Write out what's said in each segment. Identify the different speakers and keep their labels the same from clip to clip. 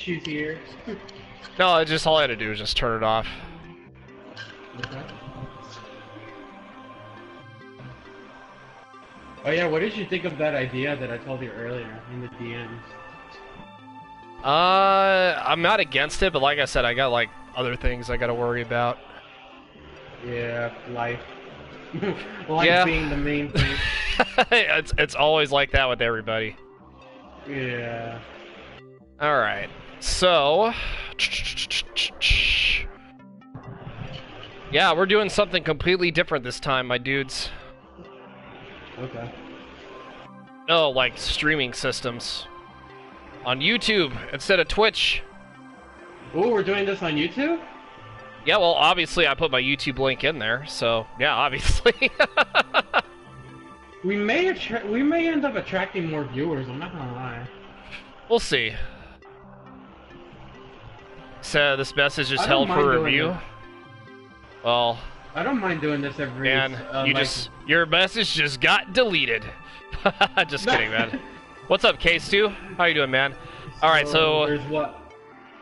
Speaker 1: issues here.
Speaker 2: No, just all I had to do was just turn it off.
Speaker 1: Okay. Oh yeah, what did you think of that idea that I told you earlier in the DMs?
Speaker 2: I'm not against it, but like I said, I got like other things I gotta worry about.
Speaker 1: Yeah, life. Life
Speaker 2: Yeah.
Speaker 1: being the main thing.
Speaker 2: it's always like that with everybody.
Speaker 1: Yeah.
Speaker 2: All right, so yeah, we're doing something completely different this time, my dudes.
Speaker 1: Okay.
Speaker 2: No, like streaming systems on YouTube instead of Twitch.
Speaker 1: Oh, we're doing this on YouTube?
Speaker 2: Yeah, well, obviously I put my YouTube link in there, so yeah, obviously.
Speaker 1: We may end up attracting more viewers. I'm not gonna lie.
Speaker 2: We'll see. So this message is
Speaker 1: I
Speaker 2: held
Speaker 1: don't
Speaker 2: for
Speaker 1: mind doing
Speaker 2: review.
Speaker 1: it.
Speaker 2: Well,
Speaker 1: I don't mind doing this every.
Speaker 2: man, you
Speaker 1: like,
Speaker 2: just your message just got deleted. Just kidding, man. What's up, K2? How you doing, man? All right, so
Speaker 1: there's what?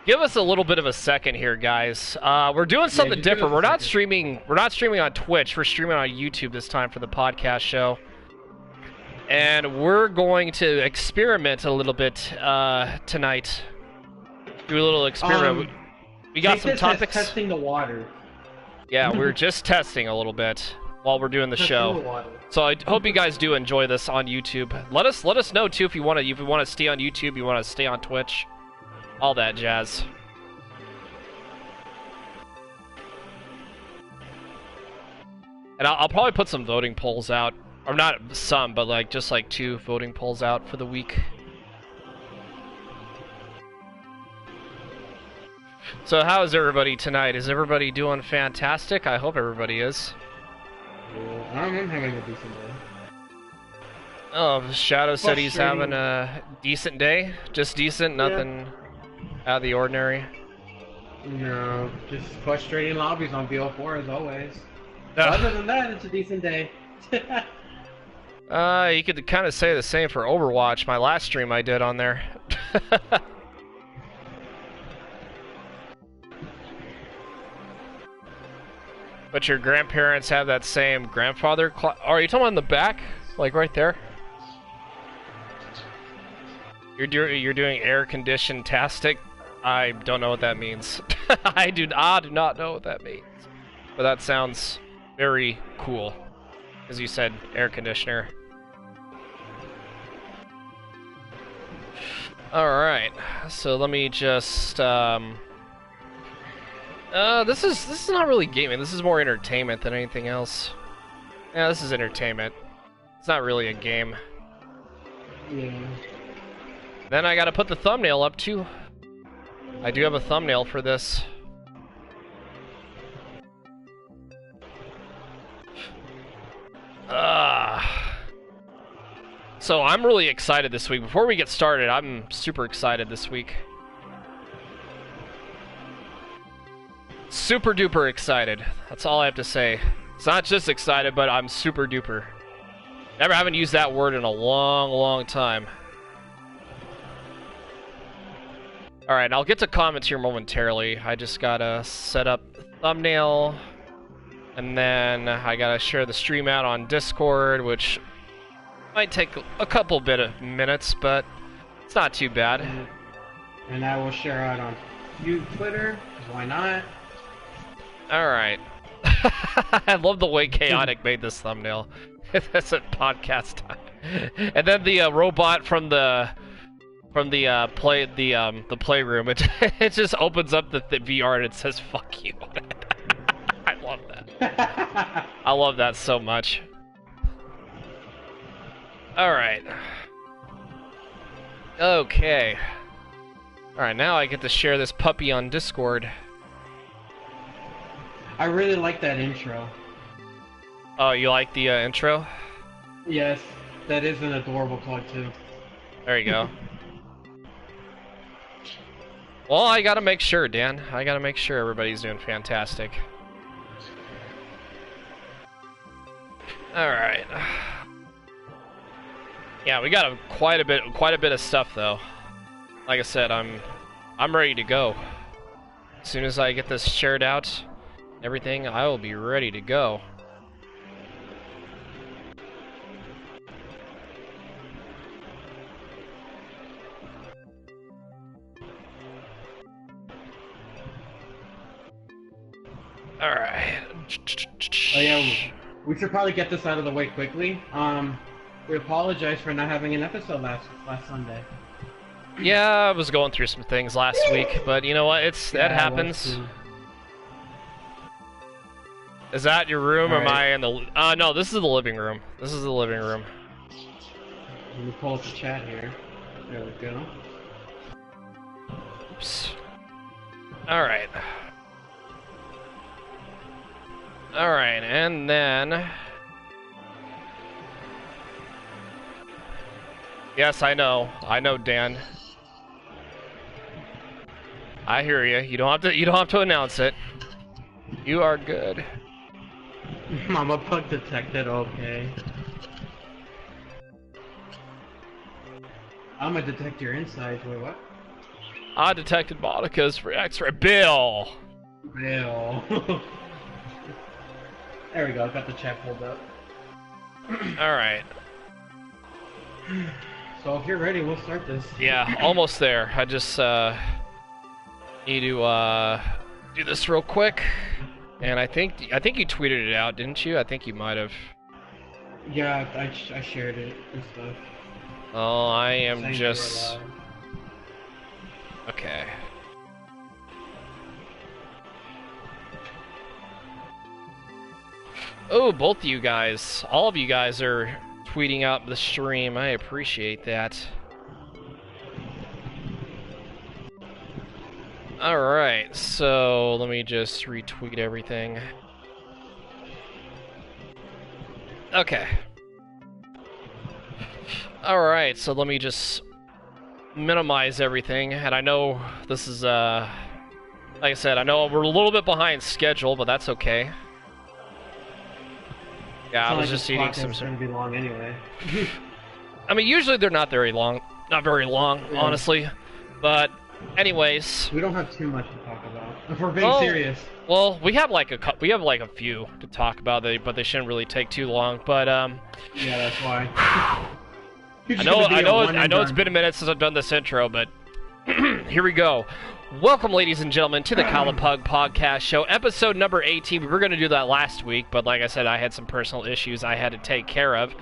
Speaker 2: give us a little bit of a second here, guys. We're doing something
Speaker 1: just give
Speaker 2: different.
Speaker 1: us a
Speaker 2: We're not
Speaker 1: second.
Speaker 2: streaming. We're not streaming on Twitch. We're streaming on YouTube this time for the podcast show. And we're going to experiment a little bit tonight. Do a little experiment. We got
Speaker 1: Take
Speaker 2: some
Speaker 1: this as
Speaker 2: topics.
Speaker 1: testing the water.
Speaker 2: Yeah, we're just testing a little bit while we're doing the
Speaker 1: Testing the
Speaker 2: show.
Speaker 1: water.
Speaker 2: So I hope you guys do enjoy this on YouTube. Let us know too if you want to stay on YouTube, you want to stay on Twitch, all that jazz. And I'll probably put some voting polls out, or not some, but like just like 2 voting polls out for the week. So how is everybody tonight? Is everybody doing fantastic? I hope everybody is.
Speaker 1: Yeah, I'm having a decent day.
Speaker 2: Oh, Shadow said he's
Speaker 1: Frustrating.
Speaker 2: having a decent day. Just decent, nothing out of the ordinary.
Speaker 1: No, just frustrating lobbies on BO4 as always.
Speaker 2: Ugh.
Speaker 1: Other than that, it's a decent day.
Speaker 2: You could kind of say the same for Overwatch, my last stream I did on there. But your grandparents have that same grandfather are you talking about in the back? Like right there? You're doing air conditioned tastic? I don't know what that means. I do not know what that means. But that sounds very cool. As you said, air conditioner. Alright, so let me just this is not really gaming, this is more entertainment than anything else. Yeah, this is entertainment. It's not really a game.
Speaker 1: Yeah.
Speaker 2: Then I gotta put the thumbnail up too. I do have a thumbnail for this. So I'm really excited this week. Before we get started, I'm super excited this week. Super duper excited. That's all I have to say. It's not just excited, but I'm super duper. Haven't used that word in a long time. Alright, I'll get to comments here momentarily. I just gotta set up thumbnail. And then I gotta share the stream out on Discord, which might take a couple bit of minutes, but it's not too bad.
Speaker 1: And I will share out on Twitter. 'Cause why not?
Speaker 2: Alright. I love the way Chaotic made this thumbnail. That's at podcast time. And then the robot from the playroom, it just opens up the VR and it says fuck you on it. I love that. I love that so much. Alright. Okay. Alright, now I get to share this puppy on Discord.
Speaker 1: I really like that intro.
Speaker 2: Oh, you like the intro?
Speaker 1: Yes, that is an adorable plug too.
Speaker 2: There you go. Well, I gotta make sure, Dan. I gotta make sure everybody's doing fantastic. Alright. Yeah, we got quite a bit of stuff though. Like I said, I'm I'm ready to go. As soon as I get this shared out, everything, I will be ready to go. All right.
Speaker 1: Oh yeah, we should probably get this out of the way quickly. We apologize for not having an episode last Sunday.
Speaker 2: Yeah, I was going through some things last week, but you know what? That happens. Is that your room, or am I in the... no, this is the living room. This is the living room.
Speaker 1: Let me pull up the chat here. There we go.
Speaker 2: Oops. Alright. Alright, and then... Yes, I know, Dan. I hear you. You don't have to announce it. You are good.
Speaker 1: Mama bug detected. Okay. I'm gonna detect your insides. Wait, what?
Speaker 2: I detected Monica's for X-ray. Bill.
Speaker 1: There we go. I got the chat pulled up.
Speaker 2: All right.
Speaker 1: So if you're ready, we'll start this.
Speaker 2: Yeah, almost there. I just need to do this real quick. And I think you tweeted it out, didn't you? I think you might have.
Speaker 1: Yeah, I shared it and stuff.
Speaker 2: Oh, I am
Speaker 1: Saying
Speaker 2: just... Okay. Oh, both of you guys. All of you guys are tweeting out the stream. I appreciate that. Alright, so let me just retweet everything. Okay. Alright, so let me just minimize everything. And I know this is, like I said, I know we're a little bit behind schedule, but that's okay. Yeah, I was just eating some...
Speaker 1: It's gonna be long anyway.
Speaker 2: I mean, usually they're not very long. Not very long, yeah. Honestly. But... anyways,
Speaker 1: we don't have too much to talk about. If we're being serious.
Speaker 2: Well, we have like a few to talk about, but they shouldn't really take too long. But
Speaker 1: yeah, that's why.
Speaker 2: I know it's been a minute since I've done this intro, but here we go. Welcome, ladies and gentlemen, to the Collapug Podcast Show, episode number 18. We were going to do that last week, but like I said, I had some personal issues I had to take care of.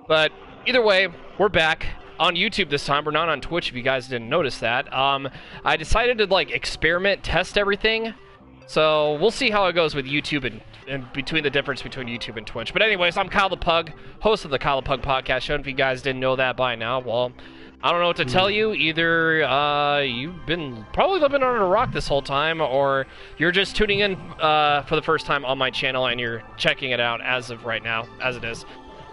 Speaker 2: But either way, we're back. On YouTube this time. We're not on Twitch if you guys didn't notice that. I decided to like experiment, test everything. So we'll see how it goes with YouTube and between the difference between YouTube and Twitch. But anyways, I'm Kyle the Pug, host of the Kyle the Pug Podcast Show. And if you guys didn't know that by now, well, I don't know what to tell you. Either you've been probably living under a rock this whole time, or you're just tuning in for the first time on my channel and you're checking it out as of right now, as it is.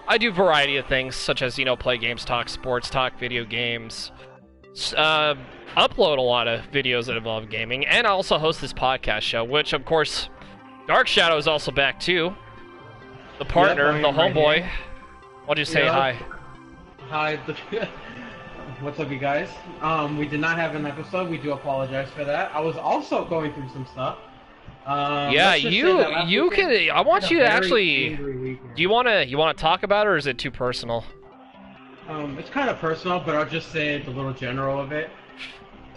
Speaker 2: I do a variety of things, such as, you know, play games, talk sports, talk video games, upload a lot of videos that involve gaming, and I also host this podcast show, which, of course, Dark Shadow is also back, too. The partner, the homeboy. Right, why'd you say hi?
Speaker 1: Hi. What's up, you guys? We did not have an episode. We do apologize for that. I was also going through some stuff.
Speaker 2: Yeah, you can. I want you to actually. Do you want to talk about it, or is it too personal?
Speaker 1: It's kind of personal, but I'll just say the little general of it.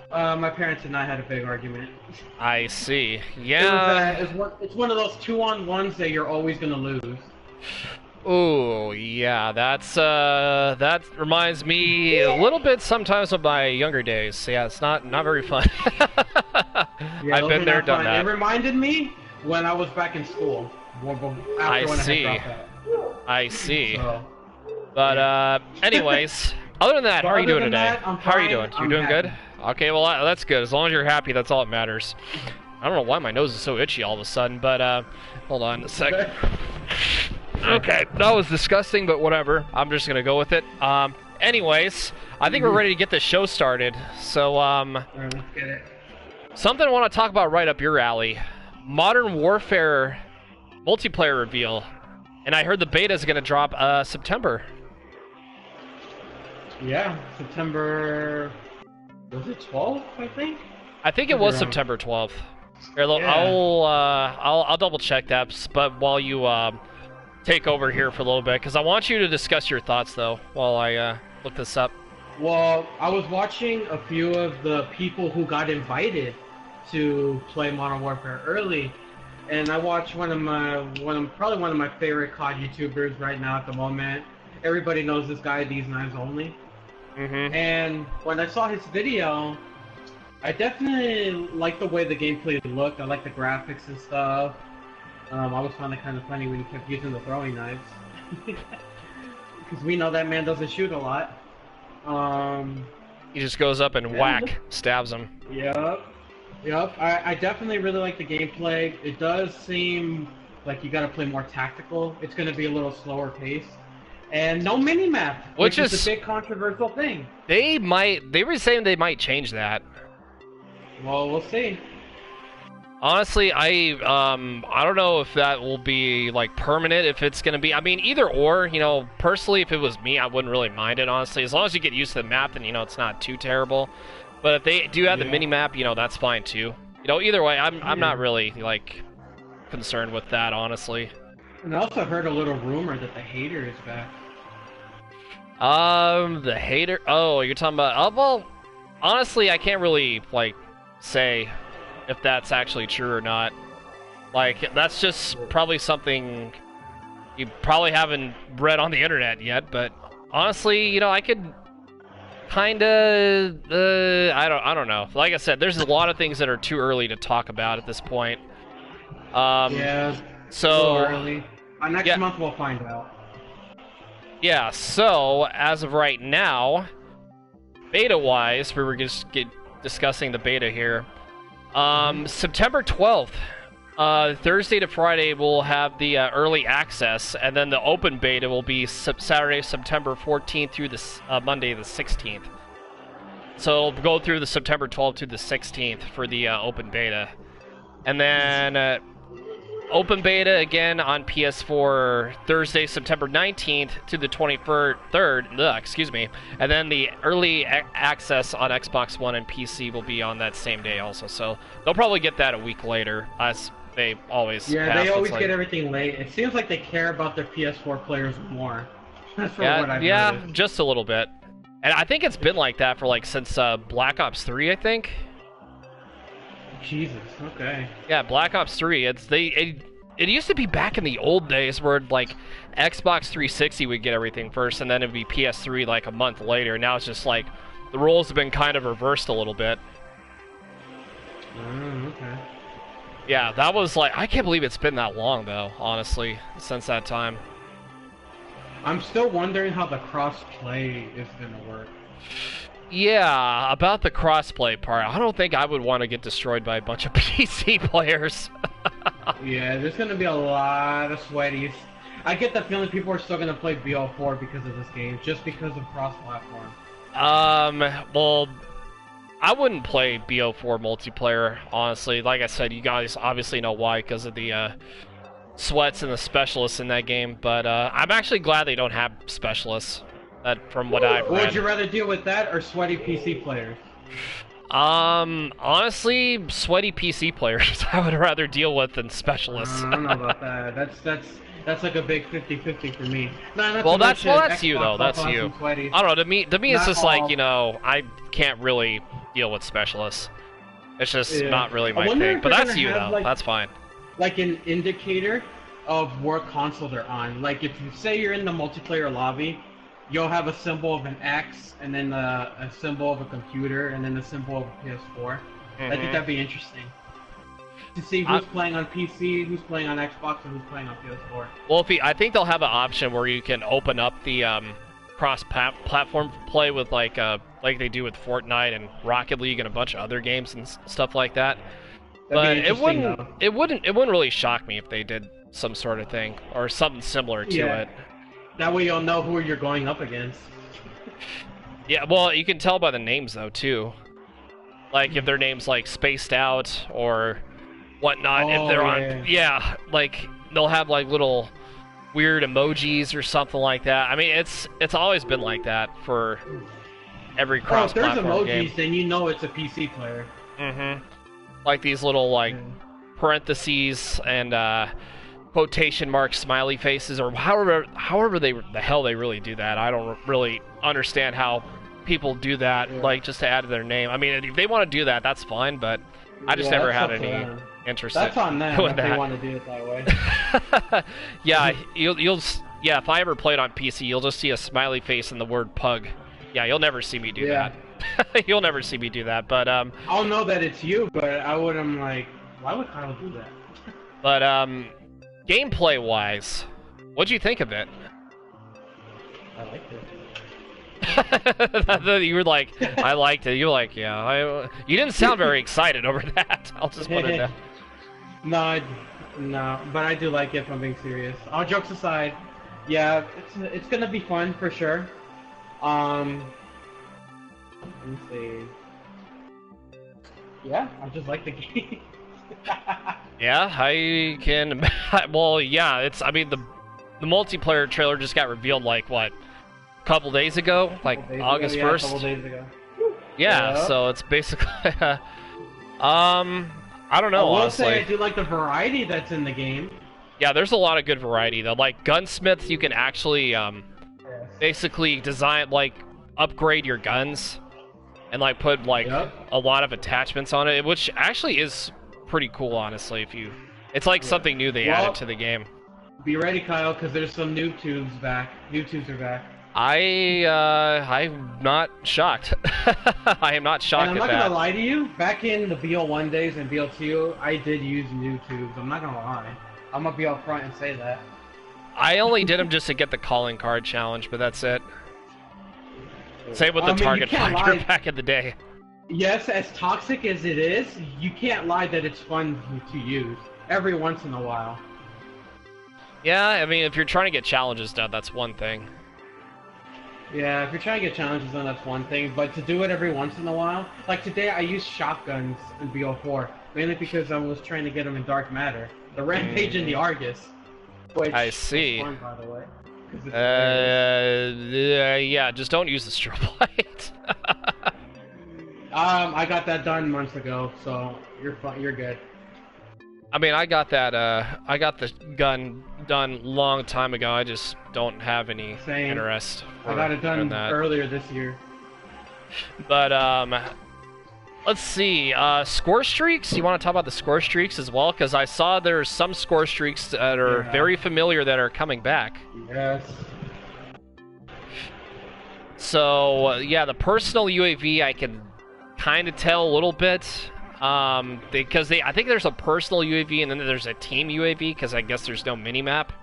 Speaker 1: My parents and I had a big argument.
Speaker 2: I see. Yeah.
Speaker 1: It's one of those 2-on-1s that you're always gonna lose.
Speaker 2: Oh yeah, that reminds me a little bit sometimes of my younger days. Yeah, it's not very fun.
Speaker 1: Yeah,
Speaker 2: I've been there, done that.
Speaker 1: It reminded me when I was back in school.
Speaker 2: I see. So, but anyways, other than that, how are you doing today? How are you doing? You doing good? Okay, well that's good. As long as you're happy, that's all that matters. I don't know why my nose is so itchy all of a sudden, but hold on a second. Okay, that was disgusting, but whatever. I'm just gonna go with it. Anyways, I think we're ready to get the show started. So,
Speaker 1: let's get it.
Speaker 2: Something I want to talk about right up your alley. Modern Warfare multiplayer reveal. And I heard the beta is gonna drop September.
Speaker 1: Yeah, September... was it 12th, I think?
Speaker 2: I think it was September 12th. Here,
Speaker 1: Yeah.
Speaker 2: I'll double check that, but while you take over here for a little bit, because I want you to discuss your thoughts though while I look this up.
Speaker 1: Well, I was watching a few of the people who got invited to play Modern Warfare early, and I watched probably one of my favorite COD YouTubers right now at the moment. Everybody knows this guy, These Knives Only.
Speaker 2: Mm-hmm.
Speaker 1: And when I saw his video, I definitely liked the way the gameplay looked. I liked the graphics and stuff. I always found it kind of funny when he kept using the throwing knives. Because we know that man doesn't shoot a lot.
Speaker 2: He just goes up and stabs him.
Speaker 1: Yep. I definitely really like the gameplay. It does seem like you gotta play more tactical. It's gonna be a little slower paced. And no mini-map, which is a big controversial thing.
Speaker 2: They were saying they might change that.
Speaker 1: Well, we'll see.
Speaker 2: Honestly, I don't know if that will be like permanent. If it's gonna be, I mean, either or. You know, personally, if it was me, I wouldn't really mind it. Honestly, as long as you get used to the map, then it's not too terrible. But if they do have the mini map, that's fine too. Either way, I'm not really like concerned with that, honestly.
Speaker 1: And I also heard a little rumor that the hater is back.
Speaker 2: The hater. Oh, you're talking about. Oh, well, honestly, I can't really like say if that's actually true or not. Like, that's just probably something you probably haven't read on the internet yet. But honestly, I could kind of. I don't know. Like I said, there's a lot of things that are too early to talk about at this point.
Speaker 1: Yeah.
Speaker 2: So
Speaker 1: early. Next month we'll find out.
Speaker 2: Yeah, so as of right now, beta-wise, we were just discussing the beta here. September 12th, Thursday to Friday, we'll have the early access, and then the open beta will be Saturday, September 14th through the Monday, the 16th. So it'll go through the September 12th to the 16th for the open beta. And then open beta again on PS4 Thursday, September 19th to the 23rd, excuse me. And then the early access on Xbox One and PC will be on that same day also. So they'll probably get that a week later, as they always
Speaker 1: Yeah, they always get everything late. It seems like they care about their PS4 players more. That's what I've noticed.
Speaker 2: Just a little bit. And I think it's been like that for since Black Ops 3, I think.
Speaker 1: Jesus, okay.
Speaker 2: Yeah, Black Ops 3. It used to be back in the old days where Xbox 360 would get everything first, and then it'd be PS3 a month later. Now it's just the roles have been kind of reversed a little bit.
Speaker 1: Okay.
Speaker 2: Yeah, that was I can't believe it's been that long though, honestly, since that time.
Speaker 1: I'm still wondering how the cross-play is gonna work.
Speaker 2: Yeah, about the crossplay part, I don't think I would want to get destroyed by a bunch of PC players.
Speaker 1: Yeah, there's gonna be a lot of sweaties. I get the feeling people are still gonna play BO4 because of this game, just because of cross-platform.
Speaker 2: Well, I wouldn't play BO4 multiplayer, honestly. Like I said, you guys obviously know why, because of the sweats and the specialists in that game. But I'm actually glad they don't have specialists. From what I've read.
Speaker 1: Would you rather deal with that or sweaty PC players?
Speaker 2: Honestly, sweaty PC players I would rather deal with than specialists.
Speaker 1: I don't know about that. That's like a big 50-50 for me.
Speaker 2: Well, that's you though. That's you. I don't know. To me, it's just I can't really deal with specialists. It's just not really my thing. But that's you though. That's fine.
Speaker 1: Like an indicator of what console they're on. Like if you say you're in the multiplayer lobby, you'll have a symbol of an X, and then a symbol of a computer, and then a symbol of a PS4. I think that'd be interesting. To see who's playing on PC, who's playing on Xbox, and who's playing on PS4.
Speaker 2: Well, I think they'll have an option where you can open up the cross-platform play with like they do with Fortnite and Rocket League and a bunch of other games and stuff like that. But it wouldn't really shock me if they did some sort of thing or something similar to it.
Speaker 1: That way you'll know who you're going up against.
Speaker 2: Yeah, well, you can tell by the names, though, too. Like, if their name's, Spaced Out or whatnot. If they're on... Yeah, they'll have, little weird emojis or something like that. I mean, it's always been like that for every cross-platform game.
Speaker 1: If there's emojis, then you know it's a PC player.
Speaker 2: Mm-hmm. Like these little like parentheses and quotation marks, smiley faces, or however the hell they really do that. I don't really understand how people do that, like just to add to their name. I mean, if they want to do that, that's fine, but I just never had any interest.
Speaker 1: That's on them if they want to do it that way.
Speaker 2: Yeah, yeah. If I ever played on PC, you'll just see a smiley face and the word pug. Yeah, you'll never see me do that. You'll never see me do that. But
Speaker 1: I'll know that it's you, but I wouldn't like. Why would Kyle do that?
Speaker 2: But gameplay wise, what'd you think of it?
Speaker 1: I liked it.
Speaker 2: You were like, I liked it. You were like, yeah. You didn't sound very excited over that. I'll just put it down.
Speaker 1: No, but I do like it if I'm being serious. All jokes aside, yeah, it's gonna be fun for sure. Let me see. Yeah, I just like the game.
Speaker 2: Yeah, I can. Well, yeah, it's. I mean, the multiplayer trailer just got revealed like what, a couple days ago, like August 1st.
Speaker 1: A couple days ago.
Speaker 2: Yeah, so it's basically. I don't know.
Speaker 1: I will
Speaker 2: honestly,
Speaker 1: say I do like the variety that's in the game.
Speaker 2: Yeah, there's a lot of good variety though. Like gunsmiths, you can actually basically design like upgrade your guns, and like put like a lot of attachments on it, which actually is pretty cool, honestly. It's like something new they added to the game.
Speaker 1: Be ready, Kyle, because there's some noob tubes back. Noob tubes are back.
Speaker 2: I'm not shocked. I am not shocked
Speaker 1: and
Speaker 2: at that.
Speaker 1: I'm not gonna lie to you. Back in the BL1 days and BL2, I did use noob tubes. I'm not gonna lie. I'm gonna be up front and say that.
Speaker 2: I only did them just to get the calling card challenge, but that's it. Same with the target finder back in the day.
Speaker 1: Yes, as toxic as it is, you can't lie that it's fun to use every once in a while.
Speaker 2: Yeah, I mean, if you're trying to get challenges done, that's one thing.
Speaker 1: Yeah, if you're trying to get challenges done, that's one thing. But to do it every once in a while, like today, I used shotguns in BO4 mainly because I was trying to get them in Dark Matter, the Rampage and the Argus. Which
Speaker 2: I see.
Speaker 1: Was fun, by the way.
Speaker 2: Yeah, just don't use the strobe light.
Speaker 1: I got that done months ago, so you're fine. You're good.
Speaker 2: I mean, I got that. I got the gun done long time ago. I just don't have any interest.
Speaker 1: I got it done earlier this year.
Speaker 2: But let's see. Score streaks. You want to talk about the score streaks as well? Because I saw there's some score streaks that are very familiar that are coming back.
Speaker 1: Yes.
Speaker 2: So yeah, the personal UAV I can kind of tell a little bit. Because I think there's a personal UAV and then there's a team UAV because I guess there's no mini-map.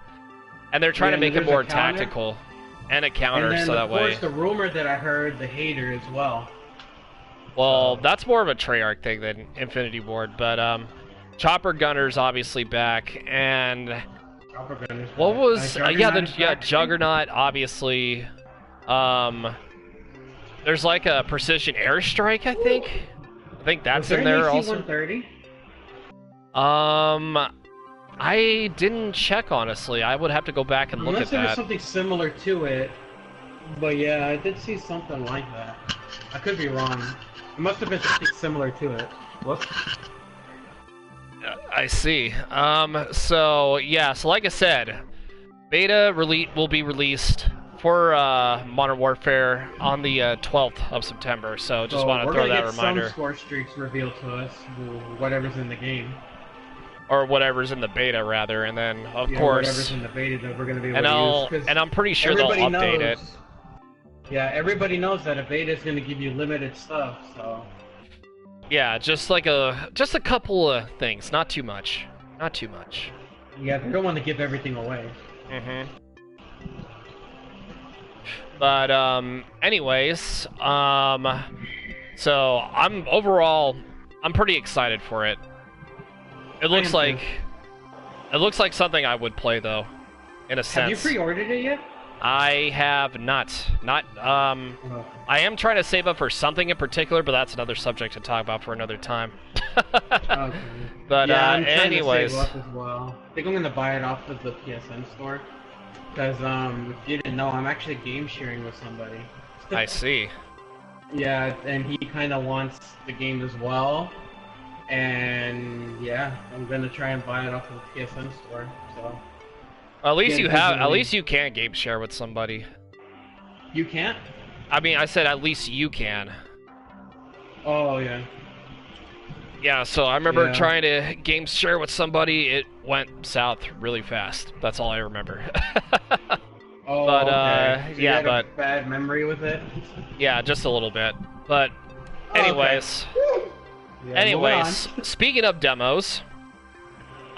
Speaker 2: And they're trying to make it more tactical. And a counter,
Speaker 1: and then,
Speaker 2: so that way.
Speaker 1: Of course, the rumor that I heard, the hater as well.
Speaker 2: Well, that's more of a Treyarch thing than Infinity Ward, but Chopper Gunner's obviously back, and
Speaker 1: Chopper Gunner's
Speaker 2: what
Speaker 1: back.
Speaker 2: was Juggernaut obviously. There's like a precision airstrike, I think. I think that's in there also.
Speaker 1: AC-130?
Speaker 2: I didn't check honestly. I would have to go back and look at that.
Speaker 1: Unless there was something similar to it, but yeah, I did see something like that. I could be wrong. It must have been something similar to it. Whoops.
Speaker 2: I see. So yeah, so like I said, beta will be released for Modern Warfare on the 12th of September. So just want to throw that reminder.
Speaker 1: We're gonna get some score streaks revealed to us, whatever's in the game.
Speaker 2: Or whatever's in the beta, rather, and then of course
Speaker 1: whatever's in the beta that we're gonna be able to use.
Speaker 2: And I'm pretty sure they'll update it.
Speaker 1: Yeah, everybody knows that a beta is gonna give you limited stuff, so.
Speaker 2: Yeah, just a couple of things, not too much, not too much.
Speaker 1: Yeah, they don't want to give everything away.
Speaker 2: Mhm. But anyways, so I'm pretty excited for it. It looks like something I would play though, in a sense.
Speaker 1: Have you pre-ordered it yet?
Speaker 2: I have not. I am trying to save up for something in particular, but that's another subject to talk about for another time.
Speaker 1: Okay.
Speaker 2: But
Speaker 1: yeah, I'm trying
Speaker 2: anyways,
Speaker 1: to save up as well. I think I'm gonna buy it off of the PSN store. Because if you didn't know, I'm actually game sharing with somebody.
Speaker 2: I see.
Speaker 1: Yeah, and he kind of wants the game as well. And yeah, I'm gonna try and buy it off of the PSN store. So
Speaker 2: At least
Speaker 1: Yeah,
Speaker 2: you have. At
Speaker 1: digitally.
Speaker 2: least you can game share with somebody.
Speaker 1: you can't.
Speaker 2: I mean, I said at least you can.
Speaker 1: Oh yeah.
Speaker 2: Yeah. So I remember
Speaker 1: Yeah.
Speaker 2: trying to game share with somebody. It went south really fast. That's all I remember.
Speaker 1: Oh,
Speaker 2: But,
Speaker 1: okay. So
Speaker 2: yeah,
Speaker 1: you had
Speaker 2: but-
Speaker 1: a bad memory with it.
Speaker 2: Yeah, just a little bit. But
Speaker 1: Oh, okay.
Speaker 2: anyways.
Speaker 1: Yeah,
Speaker 2: Anyways,
Speaker 1: moving on.
Speaker 2: speaking of demos,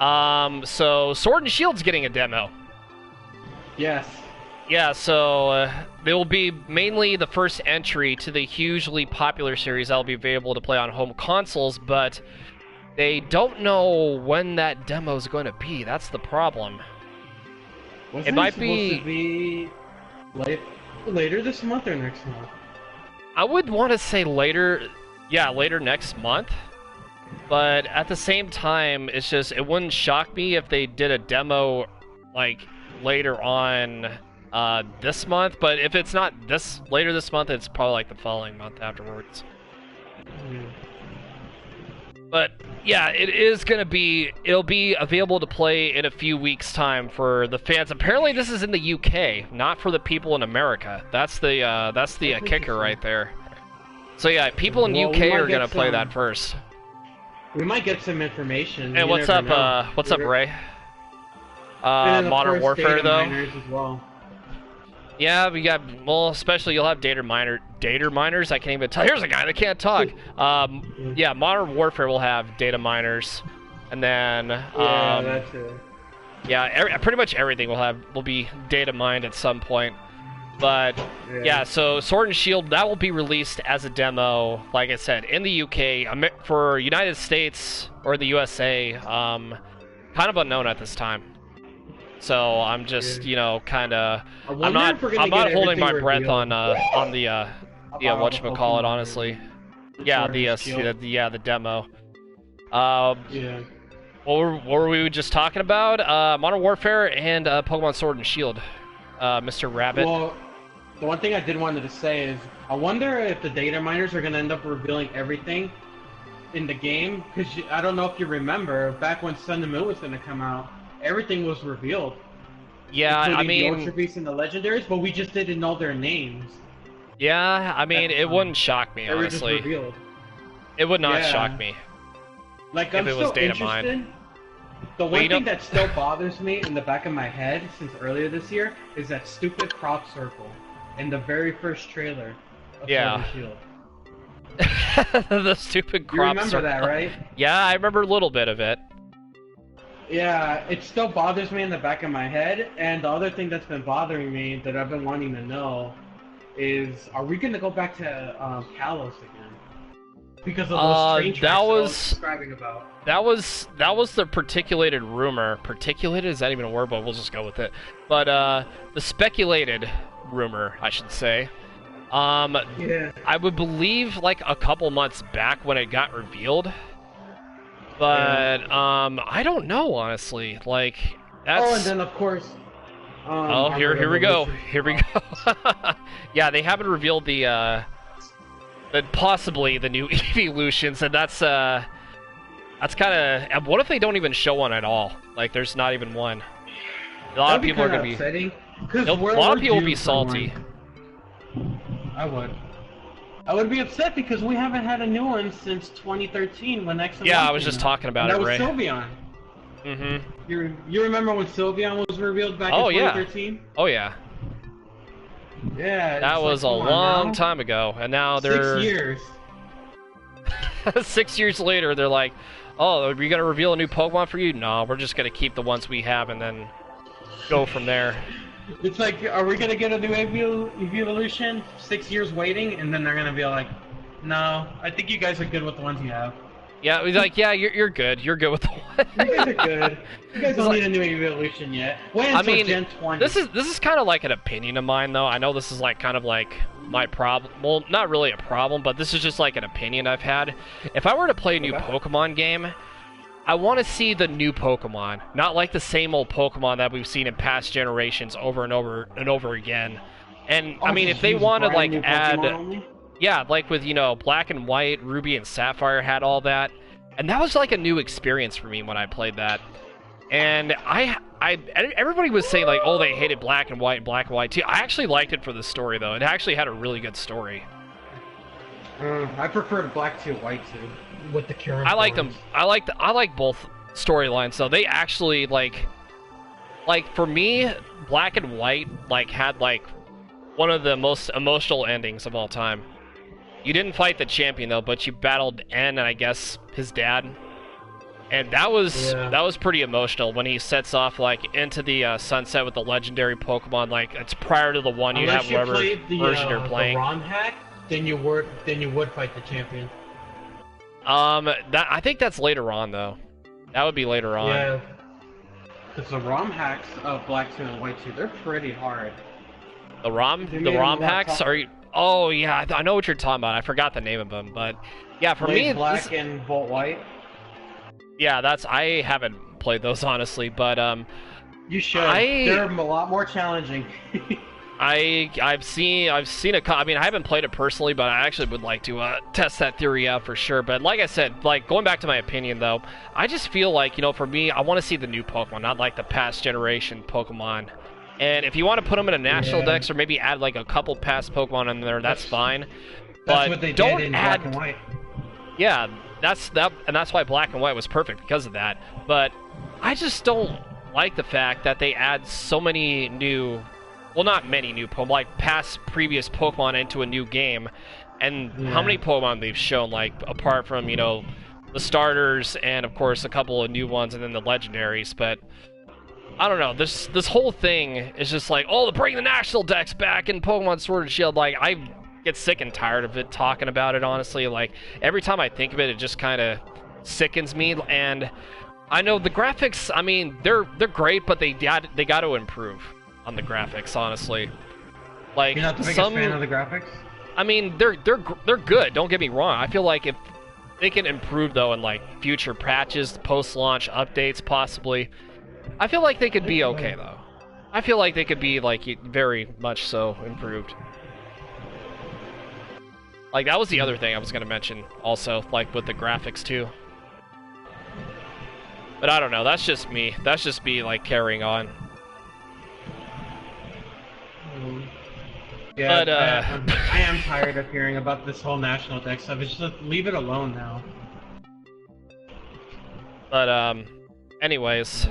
Speaker 2: so Sword and Shield's getting a demo.
Speaker 1: Yes.
Speaker 2: Yeah, so they will be mainly the first entry to the hugely popular series that will be available to play on home consoles, but they don't know when that demo is going to be. That's the problem.
Speaker 1: Wasn't
Speaker 2: might
Speaker 1: supposed
Speaker 2: be-
Speaker 1: to be later this month or next month.
Speaker 2: I would want to say later, yeah, later next month. But at the same time, it's just, it wouldn't shock me if they did a demo, like, later on this month. But if it's not later this month, it's probably, like, the following month afterwards.
Speaker 1: Mm.
Speaker 2: But, yeah, it'll be available to play in a few weeks' time for the fans. Apparently, this is in the UK, not for the people in America. That's the kicker right there. So, yeah, people in
Speaker 1: Well, we
Speaker 2: UK
Speaker 1: might
Speaker 2: are
Speaker 1: get
Speaker 2: going to play
Speaker 1: some-
Speaker 2: that first.
Speaker 1: We might get some information.
Speaker 2: Hey,
Speaker 1: You
Speaker 2: what's
Speaker 1: never
Speaker 2: up,
Speaker 1: know.
Speaker 2: what's up, Ray?
Speaker 1: And of
Speaker 2: Modern
Speaker 1: course,
Speaker 2: Warfare,
Speaker 1: data
Speaker 2: though?
Speaker 1: miners as well.
Speaker 2: Yeah, we got, well, especially you'll have data miners, I can't even tell. Here's a guy that can't talk. Yeah, Modern Warfare will have data miners, and then,
Speaker 1: Yeah, that's it.
Speaker 2: yeah, pretty much everything will be data mined at some point. But, yeah, so Sword and Shield, that will be released as a demo, like I said, in the UK. For United States, or the USA, kind of unknown at this time. So I'm just,
Speaker 1: Yeah.
Speaker 2: you know, kind of,
Speaker 1: I
Speaker 2: I'm
Speaker 1: wonder
Speaker 2: not
Speaker 1: if we're gonna
Speaker 2: holding
Speaker 1: get
Speaker 2: my
Speaker 1: everything
Speaker 2: breath
Speaker 1: revealed
Speaker 2: on the
Speaker 1: about
Speaker 2: whatchamacallit,
Speaker 1: Pokemon.
Speaker 2: honestly. Yeah,
Speaker 1: Sword and Shield.
Speaker 2: the demo.
Speaker 1: Yeah.
Speaker 2: What were we just talking about? Modern Warfare and Pokemon Sword and Shield. Mr. Rabbit.
Speaker 1: Well, the one thing I did wanted to say is, I wonder if the data miners are gonna end up revealing everything in the game, because I don't know if you remember, back when Sun and Moon was gonna come out, everything was revealed.
Speaker 2: Yeah, I
Speaker 1: including the
Speaker 2: mean,
Speaker 1: Ultra Beasts and the Legendaries, but we just didn't know their names.
Speaker 2: yeah, I mean, it wouldn't shock me,
Speaker 1: They were just
Speaker 2: honestly.
Speaker 1: revealed.
Speaker 2: It would not
Speaker 1: Yeah.
Speaker 2: shock me.
Speaker 1: Like,
Speaker 2: If
Speaker 1: I'm
Speaker 2: it was
Speaker 1: still
Speaker 2: data
Speaker 1: interested.
Speaker 2: mined.
Speaker 1: The
Speaker 2: Well,
Speaker 1: one
Speaker 2: you know-
Speaker 1: thing that still bothers me in the back of my head since earlier this year is that stupid crop circle in the very first trailer of
Speaker 2: Yeah.
Speaker 1: Sword and Shield.
Speaker 2: The stupid
Speaker 1: You
Speaker 2: crop
Speaker 1: remember
Speaker 2: circle.
Speaker 1: that, right?
Speaker 2: Yeah, I remember a little bit of it.
Speaker 1: Yeah, it still bothers me in the back of my head. And the other thing that's been bothering me that I've been wanting to know is, are we gonna go back to Kalos again? Because of those train tracks
Speaker 2: that
Speaker 1: I
Speaker 2: was-
Speaker 1: describing about.
Speaker 2: That was the particulated rumor. Particulated, is that even a word? But we'll just go with it. But the speculated rumor, I should say.
Speaker 1: Yeah.
Speaker 2: I would believe like a couple months back when it got revealed. But I don't know, honestly. Like that's.
Speaker 1: Oh, and then of course.
Speaker 2: Oh, here we go. Here we go. Yeah, they haven't revealed the possibly the new evolutions, and that's kind of. What if they don't even show one at all? Like, there's not even one. A lot of people are gonna be.
Speaker 1: upsetting.
Speaker 2: A lot of people will be salty.
Speaker 1: I would. I would be upset because we haven't had a new one since 2013 when X and
Speaker 2: Yeah,
Speaker 1: Y
Speaker 2: I was
Speaker 1: came
Speaker 2: just
Speaker 1: out.
Speaker 2: talking about
Speaker 1: And
Speaker 2: it,
Speaker 1: that
Speaker 2: Ray.
Speaker 1: was Sylveon.
Speaker 2: Mm-hmm.
Speaker 1: You remember when Sylveon was revealed back
Speaker 2: Oh,
Speaker 1: in
Speaker 2: yeah.
Speaker 1: 2013?
Speaker 2: Oh yeah,
Speaker 1: Yeah.
Speaker 2: that
Speaker 1: it's
Speaker 2: was
Speaker 1: like,
Speaker 2: a
Speaker 1: come on
Speaker 2: long
Speaker 1: now.
Speaker 2: time ago, and now they're
Speaker 1: 6 years.
Speaker 2: 6 years later. They're like, "Oh, are we gonna reveal a new Pokemon for you?" No, we're just gonna keep the ones we have and then go from there.
Speaker 1: It's like, are we gonna get a new evolution? 6 years waiting, and then they're gonna be like, no, I think you guys are good with the ones you have.
Speaker 2: Yeah, he's like, "Yeah, you're good. You're good with the one."
Speaker 1: You guys are good. You guys don't
Speaker 2: like-
Speaker 1: need a new evolution yet. Wait
Speaker 2: I
Speaker 1: until
Speaker 2: mean,
Speaker 1: Gen 20.
Speaker 2: this is kind of like an opinion of mine, though. I know this is like kind of like my problem. Well, not really a problem, but this is just like an opinion I've had. If I were to play a new
Speaker 1: Okay.
Speaker 2: Pokemon game, I want to see the new Pokemon, not like the same old Pokemon that we've seen in past generations over and over and over again. And I mean,
Speaker 1: just
Speaker 2: if they
Speaker 1: use
Speaker 2: want to
Speaker 1: brand
Speaker 2: like
Speaker 1: new
Speaker 2: add,
Speaker 1: Pokemon only?
Speaker 2: yeah, like with Black and White, Ruby and Sapphire had all that. And that was like a new experience for me when I played that. And everybody was saying like, oh, they hated Black and White too. I actually liked it for the story though. It actually had a really good story.
Speaker 1: I preferred Black 2, White 2 with the Kieran.
Speaker 2: I liked them. I like both storylines though. They actually like for me, Black and White like had like one of the most emotional endings of all time. You didn't fight the champion though, but you battled N and I guess his dad. And that was pretty emotional when he sets off like into the sunset with the legendary Pokemon. Like it's prior to the one you have whatever version you're playing.
Speaker 1: The ROM hack, then you would fight the champion.
Speaker 2: I think that's later on though. That would be later on.
Speaker 1: Yeah. Because the ROM hacks of Black 2 and White 2, they're pretty hard.
Speaker 2: The ROM hacks are. Oh yeah, I know what you're talking about. I forgot the name of them, but yeah, for me,
Speaker 1: Black and Volt White.
Speaker 2: Yeah, I haven't played those honestly, but
Speaker 1: you should. They're a lot more challenging.
Speaker 2: I've seen I mean, I haven't played it personally, but I actually would like to test that theory out for sure. But like I said, like going back to my opinion though, I just feel like, you know, for me, I want to see the new Pokemon, not like the past generation Pokemon. And if you want to put them in a national dex or maybe add like a couple past Pokemon in there, that's fine.
Speaker 1: That's what they did in Black and White.
Speaker 2: Yeah, that's why Black and White was perfect because of that. But I just don't like the fact that they add so many new, well, not many new Pokemon, like past previous Pokemon into a new game, and how many Pokemon they've shown, like apart from, you know, the starters and of course a couple of new ones and then the legendaries. But I don't know, this whole thing is just like, oh, bring the national dex back in Pokemon Sword and Shield. Like, I get sick and tired of it, talking about it, honestly. Like, every time I think of it, it just kind of sickens me. And I know the graphics, I mean, they're great, but they got to improve on the graphics, honestly. Like,
Speaker 1: you're not the biggest fan of the graphics?
Speaker 2: I mean, they're good, don't get me wrong. I feel like if they can improve, though, in, like, future patches, post-launch updates, possibly, I feel like they could be okay, though. I feel like they could be, like, very much so improved. Like, that was the other thing I was going to mention, also, like, with the graphics, too. But I don't know, that's just me. That's just me, like, carrying on.
Speaker 1: Yeah, but, I am tired of hearing about this whole national dex stuff. It's just, leave it alone now.
Speaker 2: But, anyways.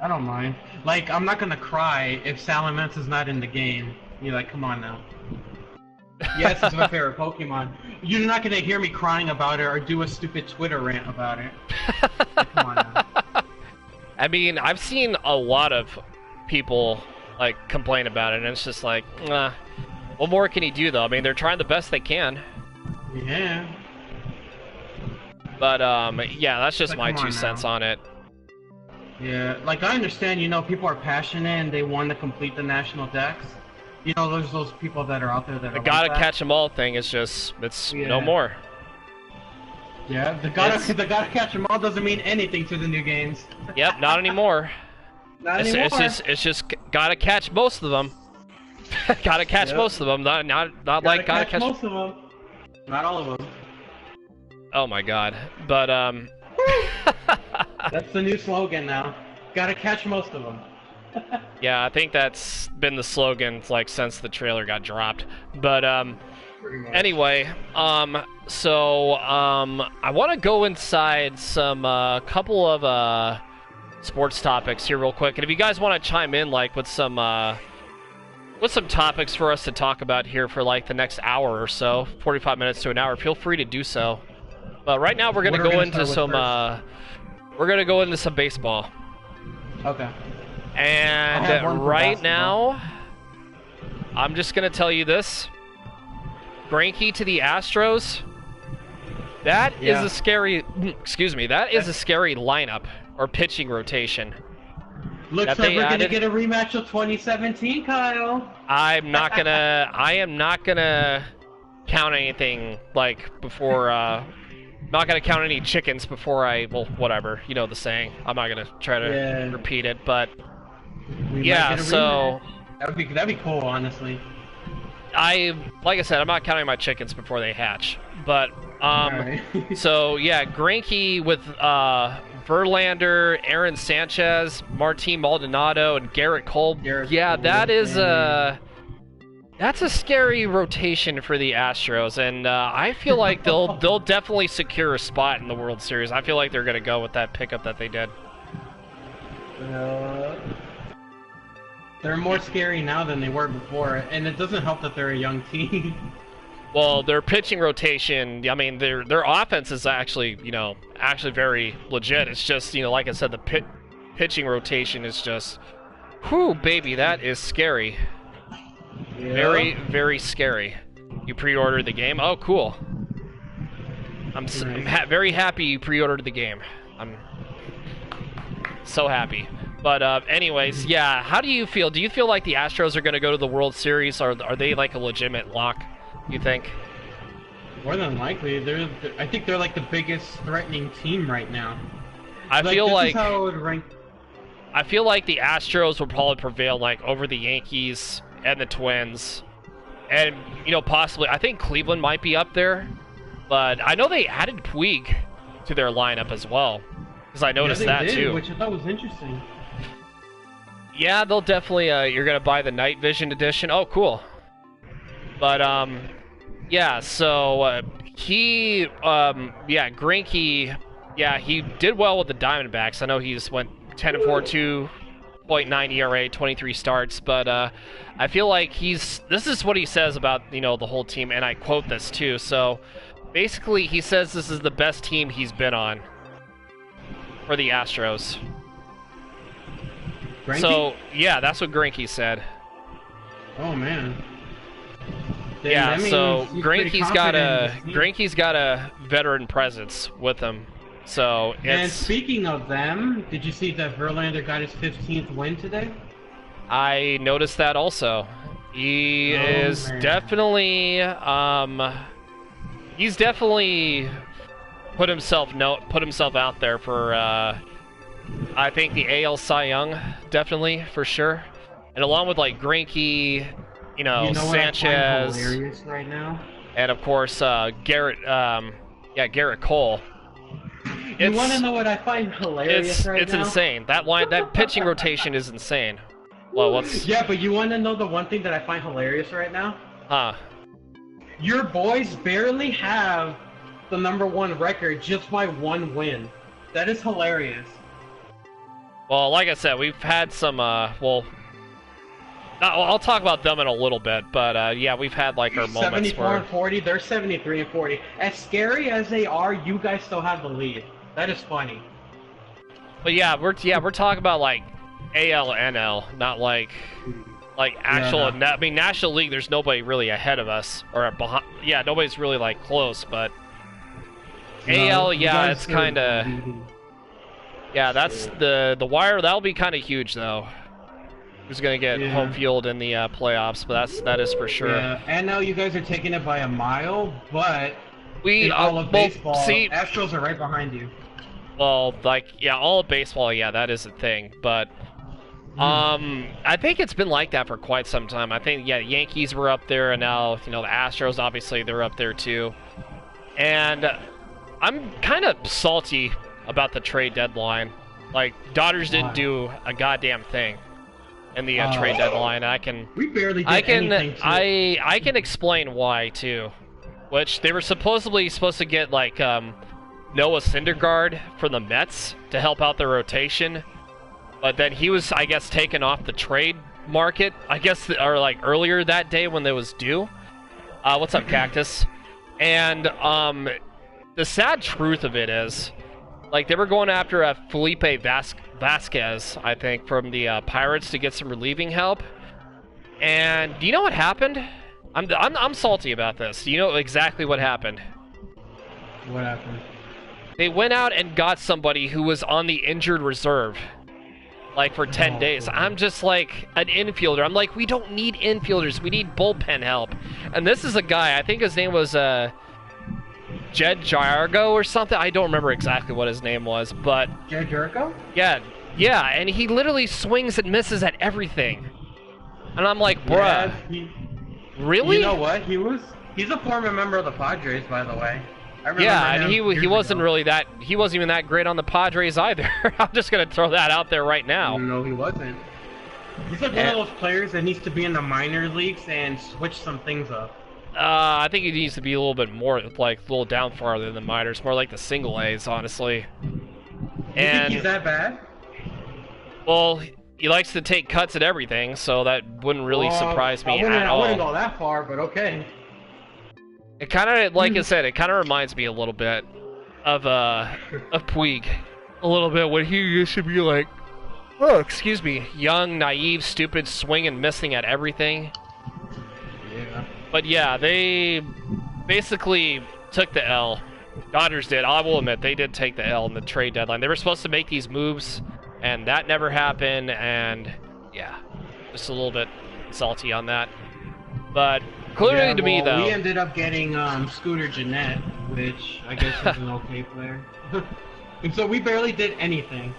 Speaker 1: I don't mind. Like, I'm not gonna cry if Salamence not in the game. You're like, come on now. Yes, it's my favorite Pokemon. You're not gonna hear me crying about it or do a stupid Twitter rant about it. Like, come on now.
Speaker 2: I mean, I've seen a lot of people, like, complain about it, and it's just like, what more can he do, though? I mean, they're trying the best they can.
Speaker 1: Yeah.
Speaker 2: But, yeah, that's just my 2 cents on it.
Speaker 1: Yeah, like, I understand, you know, people are passionate and they want to complete the national dex. You know, there's those people that are out there that
Speaker 2: the gotta catch them all thing is just, it's no more.
Speaker 1: Yeah, the gotta catch them all doesn't mean anything to the new games.
Speaker 2: Yep, not anymore.
Speaker 1: Not anymore.
Speaker 2: It's just gotta catch most of them. Gotta catch most of them, not like gotta catch
Speaker 1: most of them. Not all of them.
Speaker 2: Oh my god. But
Speaker 1: that's the new slogan now. Gotta catch most of them.
Speaker 2: Yeah, I think that's been the slogan like since the trailer got dropped. But anyway, so I want to go inside some couple of sports topics here real quick, and if you guys want to chime in like with some topics for us to talk about here for like the next hour or so, 45 minutes to an hour, feel free to do so. But right now we're gonna go into some baseball.
Speaker 1: Okay.
Speaker 2: And right now, I'm just gonna tell you this: Greinke to the Astros. That is a scary. Excuse me. That is a scary lineup or pitching rotation.
Speaker 1: Looks like we're gonna get a rematch of 2017, Kyle.
Speaker 2: I am not gonna count anything like before. Not gonna count any chickens before well, whatever. You know the saying. I'm not gonna try to repeat it, but yeah. So
Speaker 1: that'd be cool, honestly.
Speaker 2: like I said, I'm not counting my chickens before they hatch. But
Speaker 1: Alright.
Speaker 2: so yeah, Greinke with Verlander, Aaron Sanchez, Martin Maldonado, and Garrett Cole. Yeah, that is that's a scary rotation for the Astros, and I feel like they'll definitely secure a spot in the World Series. I feel like they're gonna go with that pickup that they did.
Speaker 1: They're more scary now than they were before, and it doesn't help that they're a young team.
Speaker 2: Well, their pitching rotation, I mean, their offense is actually very legit. It's just, like I said, the pitching rotation is just, whew, baby, that is scary. Yeah. Very, very scary. You pre-ordered the game? Oh, cool. I'm very happy you pre-ordered the game. I'm so happy. But anyways, yeah, how do you feel? Do you feel like the Astros are going to go to the World Series, or are they like a legitimate lock, you think?
Speaker 1: More than likely. I think they're like the biggest threatening team right now.
Speaker 2: I feel like
Speaker 1: this is how I would rank.
Speaker 2: I feel like the Astros will probably prevail like over the Yankees and the Twins. And, possibly, I think Cleveland might be up there. But I know they added Puig to their lineup as well. Because I noticed that too.
Speaker 1: Which I thought was interesting.
Speaker 2: Yeah, they'll definitely, you're going to buy the Night Vision edition. Oh, cool. But, yeah, so, Greinke, yeah, he did well with the Diamondbacks. I know he's went 10-4, 2.9 ERA, 23 starts, but, I feel like this is what he says about, the whole team, and I quote this too. So, basically, he says this is the best team he's been on for the Astros.
Speaker 1: Greinke?
Speaker 2: So, yeah, that's what Greinke said.
Speaker 1: Oh, man.
Speaker 2: Yeah, so Greinke's got a veteran presence with him. So,
Speaker 1: and speaking of them, did you see that Verlander got his 15th win today?
Speaker 2: I noticed that also. He's definitely put himself out there for I think the AL Cy Young, definitely, for sure. And along with like Greinke, Sanchez,
Speaker 1: hilarious right now?
Speaker 2: And of course Garrett Cole.
Speaker 1: You want to know what I find hilarious right now?
Speaker 2: It's insane. That pitching rotation is insane. Well, what's...
Speaker 1: Yeah, but you want to know the one thing that I find hilarious right now?
Speaker 2: Huh.
Speaker 1: Your boys barely have the #1 record just by 1 win. That is hilarious.
Speaker 2: Well, like I said, we've had some, I'll talk about them in a little bit, but, yeah, we've had, like, our moments
Speaker 1: 74-40, they're 73-40. As scary as they are, you guys still have the lead. That is funny.
Speaker 2: But, yeah, we're talking about, like, AL, NL, not like actual. Yeah. I mean, National League. There's nobody really ahead of us or behind. Yeah, nobody's really like close. But AL, yeah, it's kind of. Yeah, that's the wire. That'll be kind of huge though. Who's gonna get home field in the playoffs? But that is for sure.
Speaker 1: Yeah, and now you guys are taking it by a mile, but
Speaker 2: in
Speaker 1: all of baseball, Astros are right behind you.
Speaker 2: Well, all of baseball, yeah, that is a thing, but. I think it's been like that for quite some time. I think, yeah, Yankees were up there, and now, the Astros, obviously, they're up there too. And I'm kind of salty about the trade deadline. Like, Dodgers didn't do a goddamn thing in the trade deadline.
Speaker 1: We barely did anything, too.
Speaker 2: I can explain why, too. Which, they were supposed to get, like, Noah Syndergaard from the Mets to help out the rotation. But then he was, I guess, taken off the trade market, or like earlier that day when it was due. What's up, Cactus? And the sad truth of it is, like, they were going after Felipe Vasquez, I think, from the Pirates to get some relieving help. And do you know what happened? I'm salty about this. Do you know exactly what happened?
Speaker 1: What happened?
Speaker 2: They went out and got somebody who was on the injured reserve. Like, for 10 days. I'm just like an infielder. I'm like, we don't need infielders. We need bullpen help. And this is a guy, I think his name was Jed Jargo or something. I don't remember exactly what his name was, but...
Speaker 1: Jed Jargo?
Speaker 2: Yeah, and he literally swings and misses at everything. And I'm like, bruh.
Speaker 1: Yeah,
Speaker 2: Really?
Speaker 1: You know what? He's a former member of the Padres, by the way. I remember
Speaker 2: Yeah, and
Speaker 1: him
Speaker 2: he
Speaker 1: years
Speaker 2: wasn't
Speaker 1: ago.
Speaker 2: really that. He wasn't even that great on the Padres either. I'm just gonna throw that out there right now.
Speaker 1: No, he wasn't. He's like one of those players that needs to be in the minor leagues and switch some things up.
Speaker 2: I think he needs to be a little bit more like a little down farther than the minors, more like the single A's, honestly.
Speaker 1: You
Speaker 2: And
Speaker 1: think he's that bad?
Speaker 2: well, he likes to take cuts at everything, so that wouldn't really surprise me at
Speaker 1: I wouldn't
Speaker 2: all.
Speaker 1: go that far, but okay.
Speaker 2: It kind of, like I said, it kind of reminds me a little bit of Puig, a little bit when he used to be like, oh, excuse me, young, naive, stupid, swing and missing at everything.
Speaker 1: Yeah.
Speaker 2: But yeah, they basically took the L. Dodgers did. I will admit, they did take the L in the trade deadline. They were supposed to make these moves, and that never happened, and yeah, just a little bit salty on that. But clearly
Speaker 1: Yeah,
Speaker 2: to me,
Speaker 1: well,
Speaker 2: though...
Speaker 1: we ended up getting Scooter Jeanette, which I guess is an okay player. And so we barely did anything.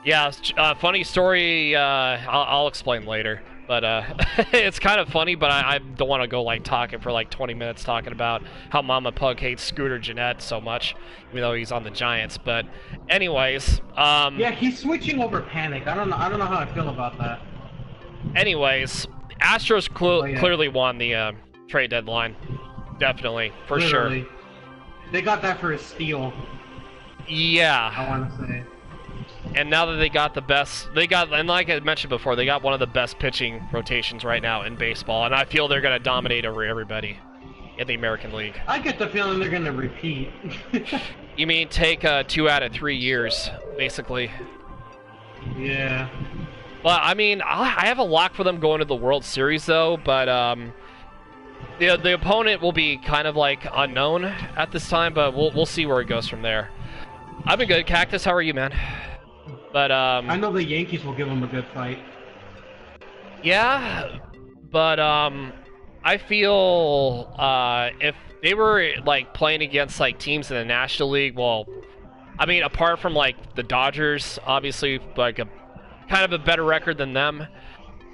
Speaker 2: Yeah, funny story, I'll explain later. But it's kind of funny, but I don't want to go like talking for like 20 minutes talking about how Mama Pug hates Scooter Jeanette so much, even though he's on the Giants. But anyways,
Speaker 1: Yeah, he's switching over Panic. I don't know how I feel about that.
Speaker 2: anyways, Astros
Speaker 1: yeah.
Speaker 2: clearly won the trade deadline. Definitely, for
Speaker 1: Literally.
Speaker 2: sure.
Speaker 1: They got that for a steal,
Speaker 2: Yeah.
Speaker 1: I want to say.
Speaker 2: And now that they got the best, and like I mentioned before, they got one of the best pitching rotations right now in baseball, and I feel they're going to dominate over everybody in the American League.
Speaker 1: I get the feeling they're going to repeat.
Speaker 2: You mean take 2 out of 3 years, basically?
Speaker 1: Yeah.
Speaker 2: Well, I mean, I have a lock for them going to the World Series, though, but the opponent will be kind of like unknown at this time, but we'll see where it goes from there. I've been good, Cactus. How are you, man? But
Speaker 1: I know the Yankees will give them a good fight.
Speaker 2: yeah, but I feel if they were like playing against like teams in the National League, well, I mean, apart from like the Dodgers, obviously, like a kind of a better record than them,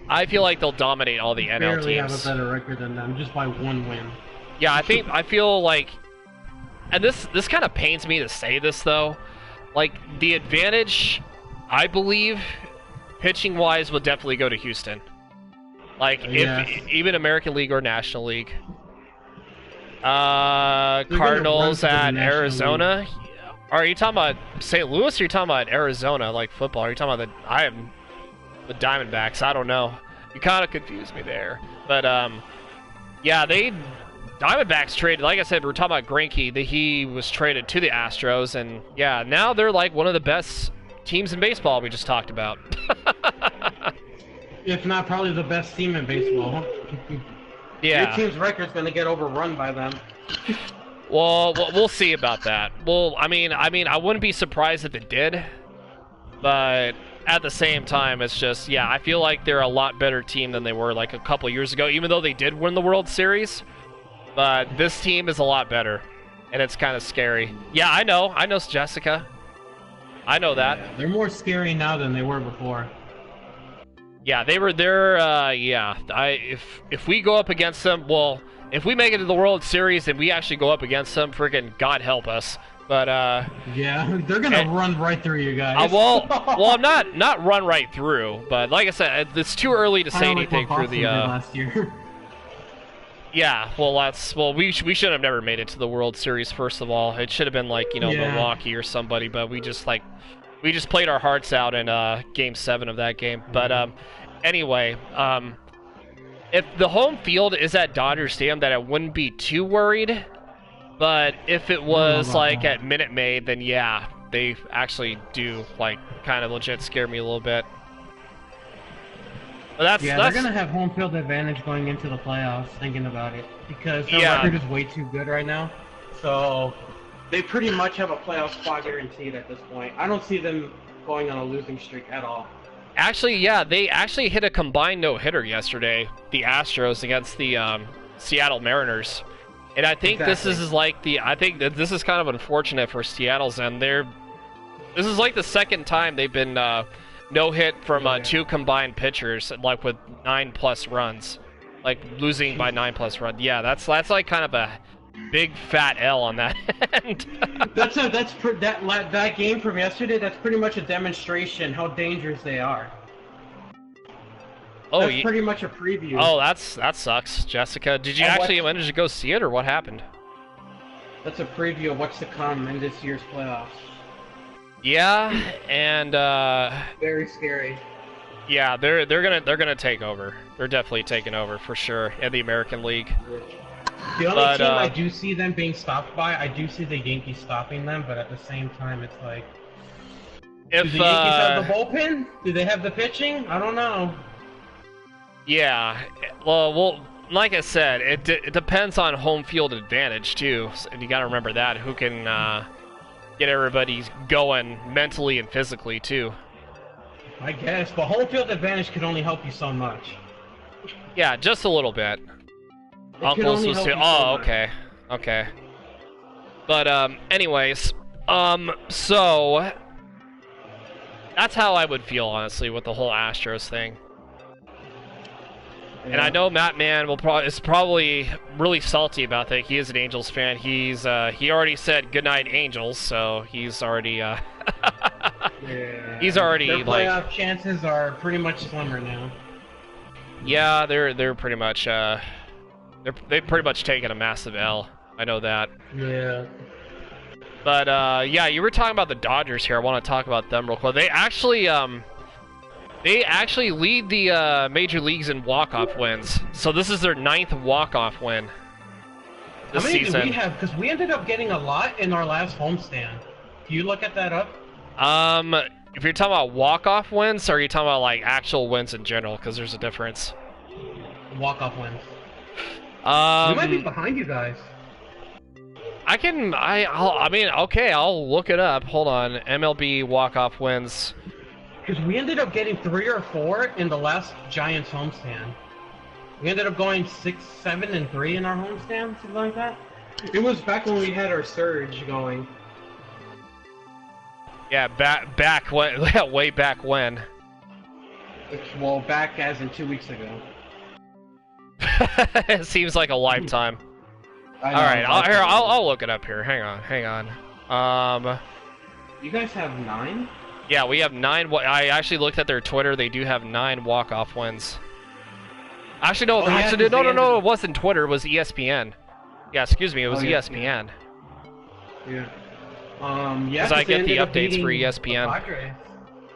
Speaker 2: I feel like they'll dominate all the NL
Speaker 1: Barely
Speaker 2: teams.
Speaker 1: have a better record than them, just by 1 win.
Speaker 2: Yeah, I feel like, and this kind of pains me to say this though, like the advantage, I believe, pitching wise, will definitely go to Houston. Like
Speaker 1: Yes.
Speaker 2: if even American League or National League.
Speaker 1: gonna run
Speaker 2: Cardinals
Speaker 1: to the
Speaker 2: at
Speaker 1: National
Speaker 2: Arizona. Are you talking about St. Louis or are you talking about Arizona, like football? Are you talking about the Diamondbacks? I don't know. You kind of confused me there. But yeah, Diamondbacks traded, like I said, we're talking about Greinke, that he was traded to the Astros, and yeah, now they're like one of the best teams in baseball we just talked about.
Speaker 1: If not, probably the best team in baseball. Your
Speaker 2: Yeah.
Speaker 1: team's record's going to get overrun by them.
Speaker 2: Well, we'll see about that. Well, I mean, I wouldn't be surprised if it did, but at the same time, it's just, yeah, I feel like they're a lot better team than they were like a couple years ago, even though they did win the World Series. But this team is a lot better, and it's kind of scary. Yeah, I know Jessica. I know that.
Speaker 1: Yeah, they're more scary now than they were before.
Speaker 2: Yeah, they're yeah. If we go up against them, well, if we make it to the World Series and we actually go up against them, freaking God help us. But
Speaker 1: Yeah, they're going to run right through you guys.
Speaker 2: well, I'm not run right through, but like I said, it's too early to say
Speaker 1: Kinda like
Speaker 2: anything
Speaker 1: what
Speaker 2: for
Speaker 1: Boston
Speaker 2: the
Speaker 1: did last year.
Speaker 2: yeah, we should have never made it to the World Series. First of all, it should have been like
Speaker 1: Yeah.
Speaker 2: Milwaukee or somebody, but we just played our hearts out in Game 7 of that game. But anyway, if the home field is at Dodger Stadium, then I wouldn't be too worried. But if it was
Speaker 1: about
Speaker 2: like
Speaker 1: that.
Speaker 2: at Minute Maid, then yeah, they actually do like kind of legit scare me a little bit. But
Speaker 1: Yeah, they're going to have home field advantage going into the playoffs, thinking about it. Because their
Speaker 2: Yeah.
Speaker 1: record is way too good right now. So they pretty much have a playoff spot guaranteed at this point. I don't see them going on a losing streak at all.
Speaker 2: Actually, yeah, they actually hit a combined no-hitter yesterday, the Astros against the Seattle Mariners. And I think this
Speaker 1: Exactly.
Speaker 2: I think that this is kind of unfortunate for Seattle's end. This is like the second time they've been no-hit from
Speaker 1: Yeah.
Speaker 2: 2 combined pitchers, like with 9+ runs. like losing by 9+ run. Yeah, that's like kind of a big fat L on that end.
Speaker 1: That game from yesterday. That's pretty much a demonstration how dangerous they are.
Speaker 2: Oh,
Speaker 1: that's pretty much a preview.
Speaker 2: Oh, that sucks, Jessica. Did you actually manage to go see it, or what happened?
Speaker 1: That's a preview of what's to come in this year's playoffs.
Speaker 2: Yeah, and
Speaker 1: very scary.
Speaker 2: Yeah, they're gonna take over. They're definitely taking over for sure in the American League.
Speaker 1: The only team I do see them being stopped by, I do see the Yankees stopping them, but at the same time, it's like, do the Yankees have the bullpen? Do they have the pitching? I don't know.
Speaker 2: Yeah, well, like I said, it depends on home field advantage too, and you got to remember that who can get everybody going mentally and physically too.
Speaker 1: I guess, but home field advantage can only help you so much.
Speaker 2: Yeah, just a little bit.
Speaker 1: Uncle's was too.
Speaker 2: Oh, okay, okay. But anyways, so that's how I would feel honestly with the whole Astros thing. Yeah. And I know Matt Mann is probably really salty about that. He is an Angels fan. He already said goodnight Angels, so he's already
Speaker 1: yeah.
Speaker 2: He's already
Speaker 1: their playoff chances are pretty much slimmer now.
Speaker 2: Yeah, they're pretty much they've pretty much taken a massive L. I know that.
Speaker 1: Yeah.
Speaker 2: But yeah, you were talking about the Dodgers here. I want to talk about them real quick. They actually lead the major leagues in walk-off wins. So this is their 9th walk-off win this season. How many
Speaker 1: did we have? Because we ended up getting a lot in our last homestand. Can you look at that up?
Speaker 2: If you're talking about walk-off wins, or are you talking about like actual wins in general? Because there's a difference.
Speaker 1: Walk-off wins. We might be behind you guys.
Speaker 2: I mean, okay, I'll look it up. Hold on, MLB walk-off wins.
Speaker 1: Because we ended up getting 3 or 4 in the last Giants homestand. We ended up going 6, 7, and 3 in our homestand, something like that. It was back when we had our surge going.
Speaker 2: Yeah, back when, yeah, way back when.
Speaker 1: Well, back as in 2 weeks ago.
Speaker 2: It seems like a lifetime. All right, I'll look it up here. Hang on.
Speaker 1: You guys have 9?
Speaker 2: Yeah, we have 9. I actually looked at their Twitter. They do have 9 walk-off wins. Actually, no. No. It wasn't Twitter. It was ESPN. Yeah, excuse me. It was ESPN.
Speaker 1: Yeah.
Speaker 2: Yeah. Because I get the updates for ESPN.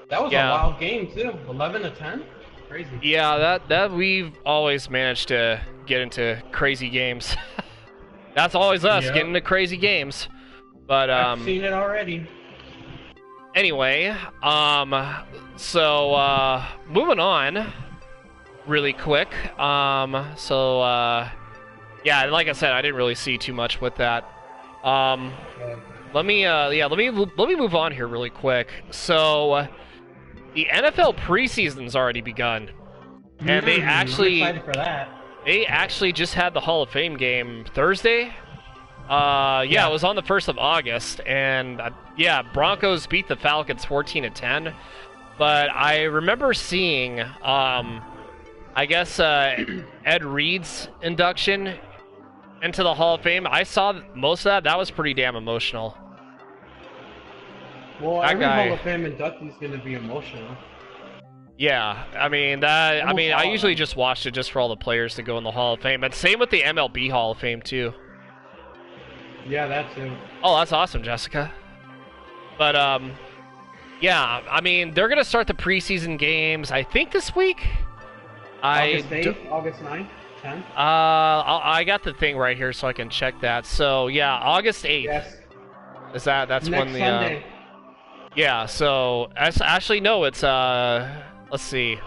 Speaker 1: That was a wild game too. 11-10. Crazy.
Speaker 2: Yeah, that we've always managed to get into crazy games. That's always us getting into crazy games. But
Speaker 1: I've seen it already.
Speaker 2: Anyway, so moving on really quick. Yeah, like I said, I didn't really see too much with that. Let me move on here really quick. So the NFL preseason's already begun. And they actually
Speaker 1: I'm excited for that.
Speaker 2: They actually just had the Hall of Fame game Thursday. Yeah, it was on the 1st of August, and yeah, Broncos beat the Falcons 14-10. But I remember seeing, I guess, Ed Reed's induction into the Hall of Fame. I saw most of that. That was pretty damn emotional.
Speaker 1: Well, every Hall of Fame inductee is going to be emotional.
Speaker 2: Yeah, I mean I usually just watched it just for all the players to go in the Hall of Fame, and same with the MLB Hall of Fame too.
Speaker 1: Yeah, that too.
Speaker 2: Oh, that's awesome, Jessica. But yeah, I mean they're gonna start the preseason games. I think this week.
Speaker 1: August 8th, August 9th, 10th.
Speaker 2: I got the thing right here so I can check that. So yeah, August 8th.
Speaker 1: Yes.
Speaker 2: Is that's
Speaker 1: next
Speaker 2: when the
Speaker 1: Sunday.
Speaker 2: Yeah. So actually no, it's let's see.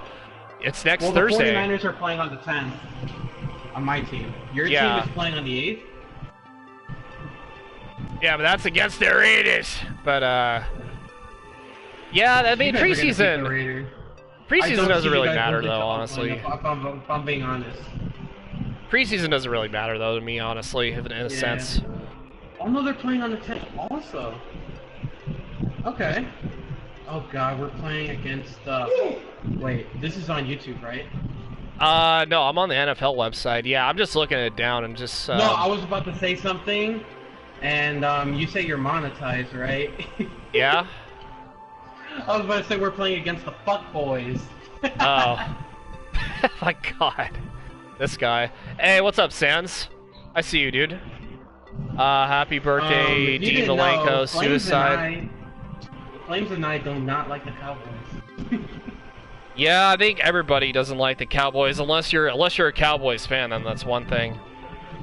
Speaker 2: It's next Thursday.
Speaker 1: The 49ers are playing on the 10th. On my team. Your team is playing on the 8th?
Speaker 2: Yeah, but that's against the Raiders. But, yeah, I mean, preseason doesn't really matter, though, honestly.
Speaker 1: If I'm being honest.
Speaker 2: Preseason doesn't really matter, though, to me, honestly, in a sense.
Speaker 1: Oh, no, they're playing on the 10th also. Okay. Oh god, we're playing against, wait, this is on YouTube, right?
Speaker 2: No, I'm on the NFL website. Yeah, I'm just looking it down and just.
Speaker 1: No, I was about to say something, and you say you're monetized, right?
Speaker 2: Yeah.
Speaker 1: I was about to say we're playing against the fuck boys.
Speaker 2: Oh. My God. This guy. Hey, what's up, Sans? I see you, dude. Happy birthday, Dean Malenko, Suicide.
Speaker 1: Flames and I do not like the Cowboys.
Speaker 2: Yeah, I think everybody doesn't like the Cowboys unless you're a Cowboys fan, then that's one thing.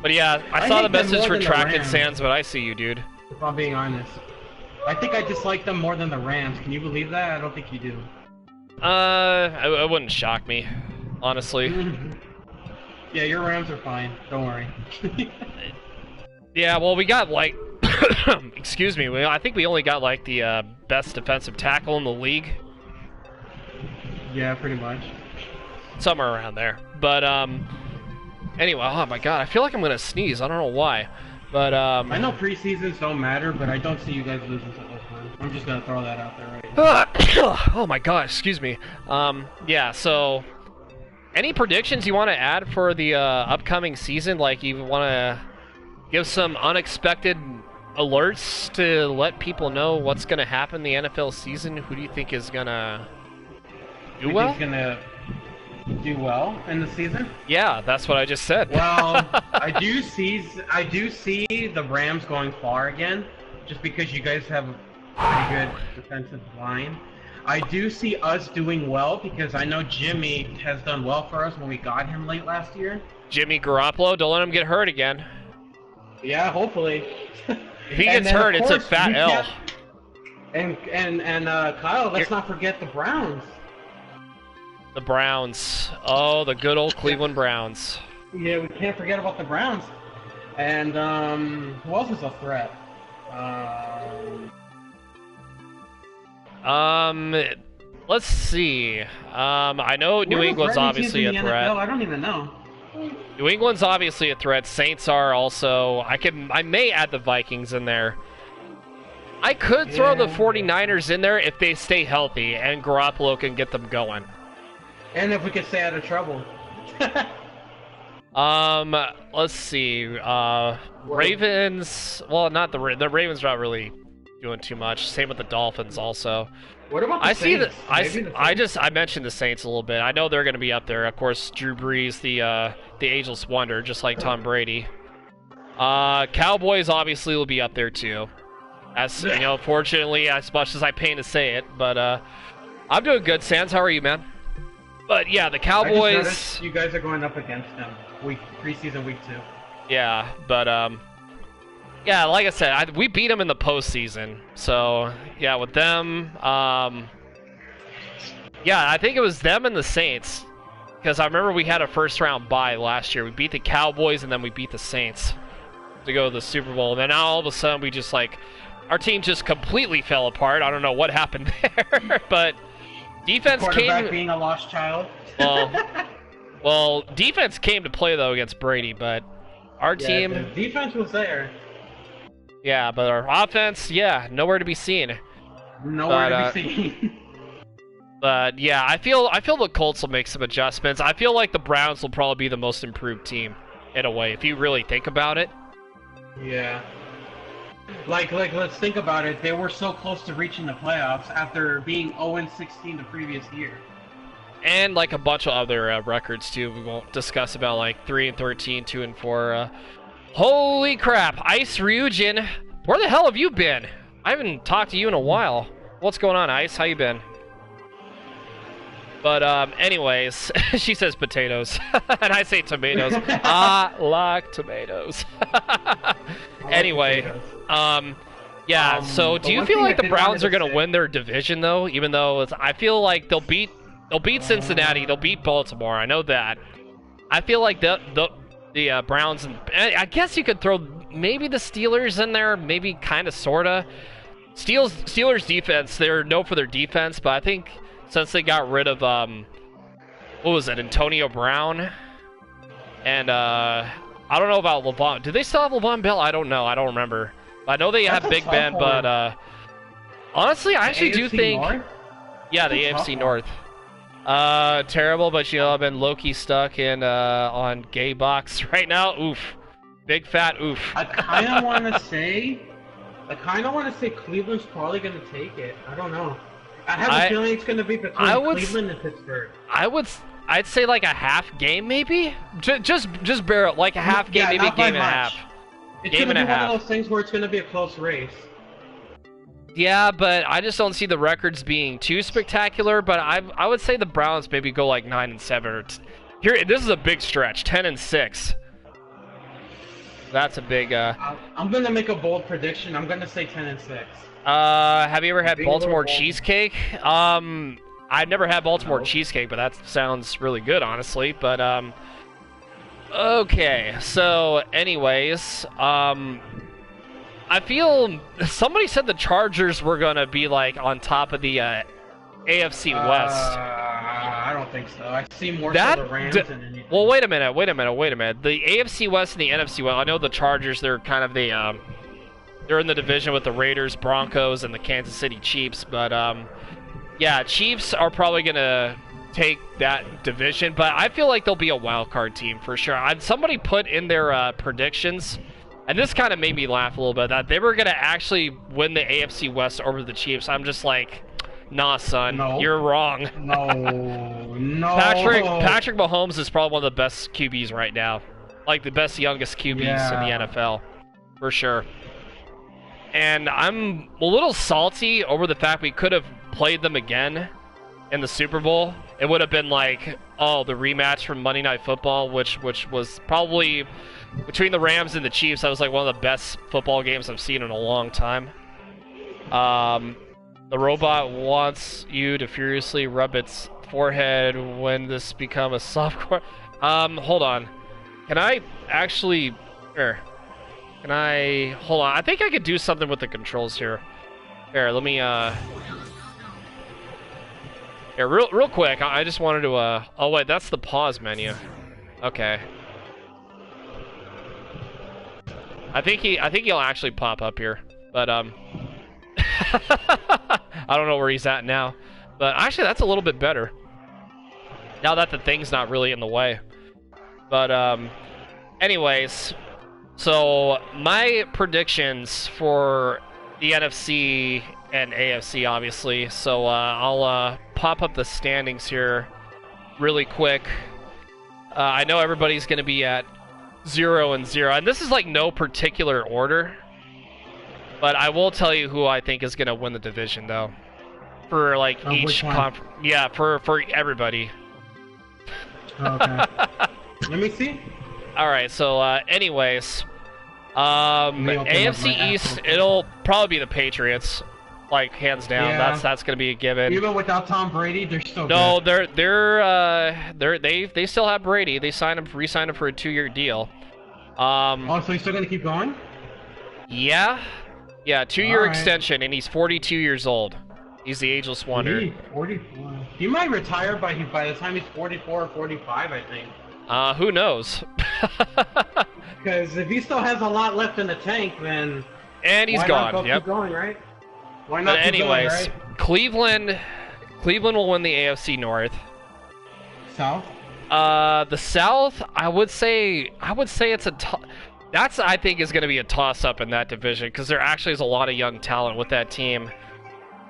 Speaker 2: But yeah, I saw the message retracted, Sans, but I see you, dude.
Speaker 1: If I'm being honest. I think I dislike them more than the Rams. Can you believe that? I don't think you do.
Speaker 2: It wouldn't shock me, honestly.
Speaker 1: Yeah, your Rams are fine. Don't worry.
Speaker 2: Yeah, well, we got like, excuse me, I think we only got like the best defensive tackle in the league.
Speaker 1: Yeah, pretty much.
Speaker 2: Somewhere around there. But anyway, oh my God, I feel like I'm gonna sneeze. I don't know why. But
Speaker 1: I know preseasons don't matter, but I don't see you guys losing to Oakland. I'm just gonna throw that out there right now.
Speaker 2: Oh my God, excuse me. Yeah. So, any predictions you want to add for the upcoming season? Like, you want to give some unexpected alerts to let people know what's gonna happen in the NFL season? Who do you think is gonna do well?
Speaker 1: Who's gonna do well in the season?
Speaker 2: Yeah, that's what I just said.
Speaker 1: Well, I do see the Rams going far again, just because you guys have a pretty good defensive line. I do see us doing well because I know Jimmy has done well for us when we got him late last year.
Speaker 2: Jimmy Garoppolo, don't let him get hurt again.
Speaker 1: Yeah, hopefully.
Speaker 2: If he gets hurt, it's a fat L.
Speaker 1: And Kyle, let's not forget the Browns.
Speaker 2: The Browns. Oh, the good old Cleveland Browns.
Speaker 1: Yeah, we can't forget about the Browns. And who else is a threat?
Speaker 2: Let's see. I know New England's obviously a threat.
Speaker 1: I don't even know.
Speaker 2: New England's obviously a threat. Saints are also. I may add the Vikings in there. I could throw the 49ers in there if they stay healthy and Garoppolo can get them going.
Speaker 1: And if we could stay out of trouble.
Speaker 2: Let's see. Ravens. Well, not the Ravens are not really doing too much. Same with the Dolphins also.
Speaker 1: What about the Saints?
Speaker 2: I mentioned the Saints a little bit. I know they're going to be up there. Of course, Drew Brees, the ageless wonder, just like Tom Brady. Cowboys obviously will be up there too. As you know, fortunately, as much as I pain to say it, but I'm doing good. Sans, how are you, man? But yeah, the Cowboys.
Speaker 1: You guys are going up against them preseason week 2.
Speaker 2: Yeah, but yeah, like I said, we beat them in the postseason. So yeah, with them, yeah, I think it was them and the Saints, because I remember we had a first-round bye last year. We beat the Cowboys and then we beat the Saints to go to the Super Bowl. And then now all of a sudden we just our team just completely fell apart. I don't know what happened there, but defense came.
Speaker 1: Being a lost child.
Speaker 2: Well, defense came to play though against Brady, but our team.
Speaker 1: The defense was there.
Speaker 2: Yeah, but our offense, nowhere to be seen.
Speaker 1: Nowhere to be seen.
Speaker 2: But yeah, I feel the Colts will make some adjustments. I feel like the Browns will probably be the most improved team in a way, if you really think about it.
Speaker 1: Yeah. Like let's think about it. They were so close to reaching the playoffs after being 0-16 the previous year.
Speaker 2: And like a bunch of other records too. We won't discuss about like 3-13, 2-4. Holy crap, Ice Ryujin, where the hell have you been? I haven't talked to you in a while. What's going on, Ice? How you been? But anyways, she says potatoes, and I say tomatoes. I like tomatoes. Anyway, yeah. So, do you feel like the Browns are gonna win their division though? Even though I feel like they'll beat Cincinnati, they'll beat Baltimore. I know that. I feel like the Browns, and I guess you could throw maybe the Steelers in there, maybe kind of sorta. Steelers defense, they're known for their defense, but I think since they got rid of what was it, Antonio Brown, and I don't know about Levon. Do they still have Levon Bell? I don't know. I don't remember. I know they have Big Ben, but honestly, I actually do think. North? Yeah, the AFC North. Terrible, but I've been low-key stuck in on gay box right now. Oof. Big fat oof.
Speaker 1: I kind of want to say Cleveland's probably going to take it. I don't know. I have a feeling it's going to be between Cleveland and Pittsburgh.
Speaker 2: I'd say like a half game, maybe. Just barrel like a half game, maybe game and a half.
Speaker 1: It's going to be one of those things where it's going to be a close race.
Speaker 2: Yeah, but I just don't see the records being too spectacular. But I would say the Browns maybe go like 9-7 or here. This is a big stretch, 10-6. That's a big.
Speaker 1: I'm gonna make a bold prediction. I'm gonna say 10-6.
Speaker 2: Have you ever had Baltimore cheesecake? I've never had Baltimore cheesecake, but that sounds really good, honestly. But okay. So, anyways, I feel somebody said the Chargers were gonna be like on top of the AFC West.
Speaker 1: I don't think so. I see more so the Rams than anything.
Speaker 2: Well, wait a minute. The AFC West and the NFC West. I know the Chargers. They're kind of the they're in the division with the Raiders, Broncos, and the Kansas City Chiefs. But yeah, Chiefs are probably gonna take that division. But I feel like they'll be a wild card team for sure. Somebody put in their predictions. And this kind of made me laugh a little bit, that they were going to actually win the AFC West over the Chiefs. I'm just like, nah, son, you're wrong.
Speaker 1: No.
Speaker 2: Patrick Mahomes is probably one of the best QBs right now. Like, the best youngest QBs in the NFL. For sure. And I'm a little salty over the fact we could have played them again in the Super Bowl. It would have been like, the rematch from Monday Night Football, which was probably... Between the Rams and the Chiefs, that was like one of the best football games I've seen in a long time. The robot wants you to furiously rub its forehead when this become a softcore. Hold on. Can I actually... Here. Can I... Hold on. I think I could do something with the controls here. Here, let me... Here, real quick. I just wanted to... Oh, wait. That's the pause menu. Okay. I think he'll actually pop up here, but I don't know where he's at now. But actually, that's a little bit better. Now that the thing's not really in the way. But anyways, so my predictions for the NFC and AFC, obviously. So I'll pop up the standings here really quick. I know everybody's going to be at 0-0, and this is like no particular order, but I will tell you who I think is gonna win the division, though, for like each conference. Yeah, for everybody.
Speaker 1: Okay. Let me see.
Speaker 2: All right. So, anyways, AFC East, it'll probably be the Patriots, like hands down. Yeah. That's gonna be a given.
Speaker 1: Even without Tom Brady, they're still good.
Speaker 2: They still have Brady. They re-signed him for a 2-year deal.
Speaker 1: So he's still gonna keep going?
Speaker 2: Yeah, 2-year extension, and he's 42 years old. He's the ageless wonder.
Speaker 1: 44. He might retire by the time he's 44 or 45, I think.
Speaker 2: Who knows?
Speaker 1: Because if he still has a lot left in the tank, then
Speaker 2: he's gone.
Speaker 1: Keep going, right? Why not?
Speaker 2: But anyways,
Speaker 1: right?
Speaker 2: Cleveland will win the AFC North.
Speaker 1: South?
Speaker 2: The South, I would say it's I think is going to be a toss-up in that division, because there actually is a lot of young talent with that team.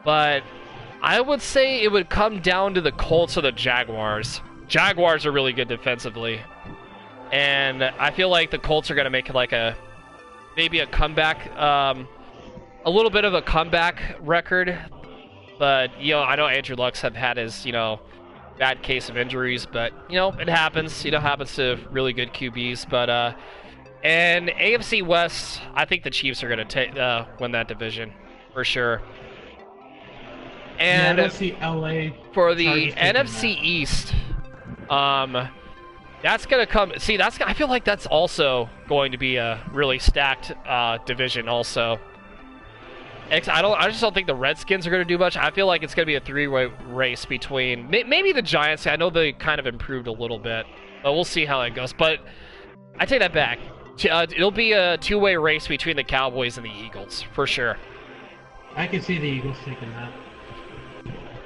Speaker 2: But I would say it would come down to the Colts or the Jaguars. Jaguars are really good defensively, and I feel like the Colts are going to make like maybe a comeback, a little bit of a comeback record. But I know Andrew Luck's have had his bad case of injuries, but it happens. Happens to really good QBs. But and AFC West, I think the Chiefs are going to win that division for sure. And
Speaker 1: I see LA
Speaker 2: for the NFC East, that's going to come. See, I feel like that's also going to be a really stacked division also. I just don't think the Redskins are going to do much. I feel like it's going to be a 3-way race between maybe the Giants. I know they kind of improved a little bit, but we'll see how it goes. But I take that back. It'll be a 2-way race between the Cowboys and the Eagles for sure.
Speaker 1: I can see the Eagles taking that.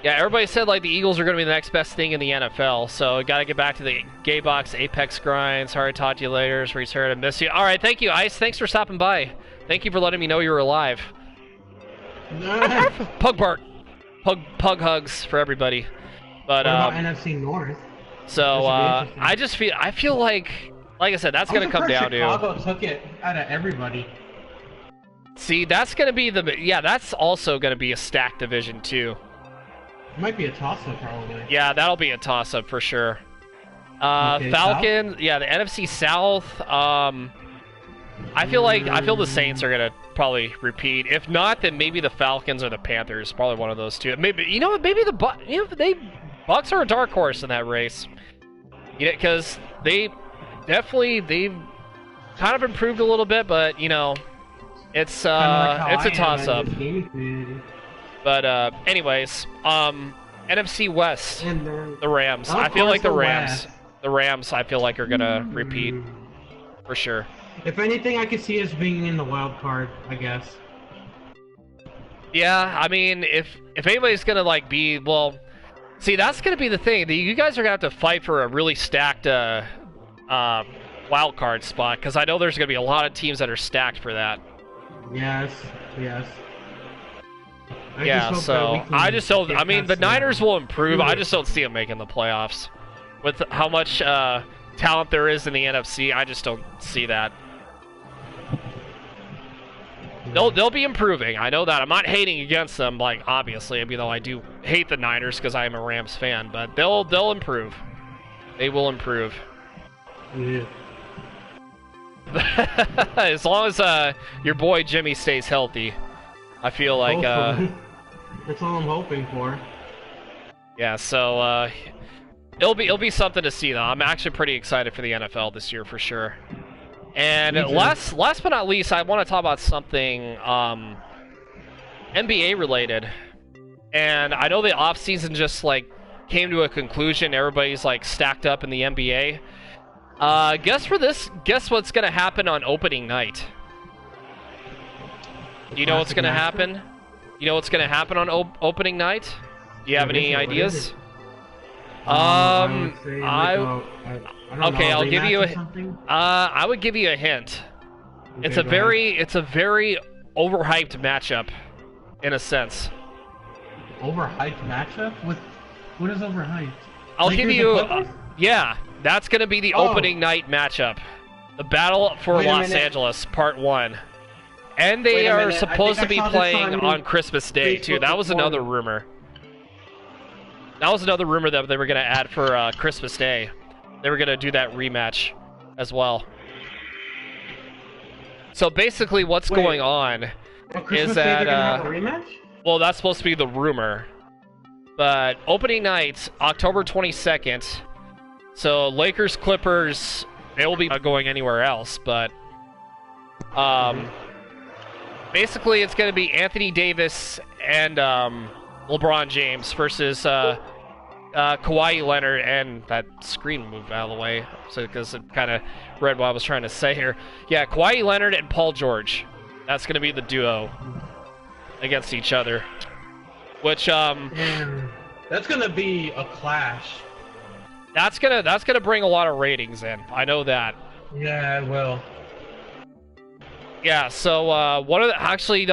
Speaker 2: Yeah, everybody said like the Eagles are going to be the next best thing in the NFL. So got to get back to the Gay Box Apex grind. Sorry to talk to you later. Sorry to miss you. All right, thank you, Ice. Thanks for stopping by. Thank you for letting me know you were alive. Pug bark. Pug hugs for everybody. But
Speaker 1: what about NFC North?
Speaker 2: So I feel like I said, that's gonna come down to.
Speaker 1: Chicago took it out of everybody.
Speaker 2: See, that's gonna be that's also gonna be a stacked division too.
Speaker 1: It might be a toss-up probably.
Speaker 2: Yeah, that'll be a toss-up for sure.
Speaker 1: Okay,
Speaker 2: Falcons,
Speaker 1: South?
Speaker 2: yeah, the NFC South. I feel the Saints are gonna probably repeat. If not, then maybe the Falcons or the Panthers. Probably one of those two. Maybe maybe the Bucks are a dark horse in that race. Because they've kind of improved a little bit, but it's a toss-up. But anyways, NFC West, the Rams. I feel like the Rams. I feel like are gonna repeat for sure.
Speaker 1: If anything, I could see us being in the wild card, I guess.
Speaker 2: Yeah, I mean, if anybody's gonna see, that's gonna be the thing. You guys are gonna have to fight for a really stacked wild card spot, because I know there's gonna be a lot of teams that are stacked for that.
Speaker 1: Yes.
Speaker 2: I just don't. I mean, the Niners will improve. I just don't see them making the playoffs with how much talent there is in the NFC. I just don't see that. They'll be improving. I know that. I'm not hating against them, obviously, even though I do hate the Niners because I am a Rams fan. But they'll improve. They will improve.
Speaker 1: Yeah.
Speaker 2: As long as your boy Jimmy stays healthy, I feel like
Speaker 1: that's all I'm hoping for.
Speaker 2: Yeah, so it'll be something to see though. I'm actually pretty excited for the NFL this year for sure. And last but not least, I want to talk about something NBA related. And I know the offseason just came to a conclusion. Everybody's stacked up in the NBA. Guess what's gonna happen on opening night? You know what's gonna happen? You know what's gonna happen on opening night? Do you have any ideas?
Speaker 1: Okay,
Speaker 2: I'll give you I would give you a hint.
Speaker 1: Okay,
Speaker 2: It's a very overhyped matchup, in a sense.
Speaker 1: Overhyped matchup? What is overhyped?
Speaker 2: I'll
Speaker 1: Lakers
Speaker 2: give you
Speaker 1: and Clippers?
Speaker 2: yeah. That's gonna be the opening night matchup, the Battle for Los Angeles, Part 1, and they are supposed to be playing on Christmas Day too. That was another rumor. That was another rumor that they were gonna add for Christmas Day. They were gonna do that rematch as well. So basically, what's going on is that
Speaker 1: they're gonna have a rematch?
Speaker 2: well, that's supposed to be the rumor. But opening night, October 22nd. So Lakers, Clippers, they will be going anywhere else, but basically it's going to be Anthony Davis and LeBron James versus Kawhi Leonard, and that screen moved out of the way, so because it kind of read what I was trying to say here. Yeah, Kawhi Leonard and Paul George. That's going to be the duo against each other. Which
Speaker 1: that's going to be a clash.
Speaker 2: That's gonna bring a lot of ratings in. I know that.
Speaker 1: Yeah, it will.
Speaker 2: Yeah. So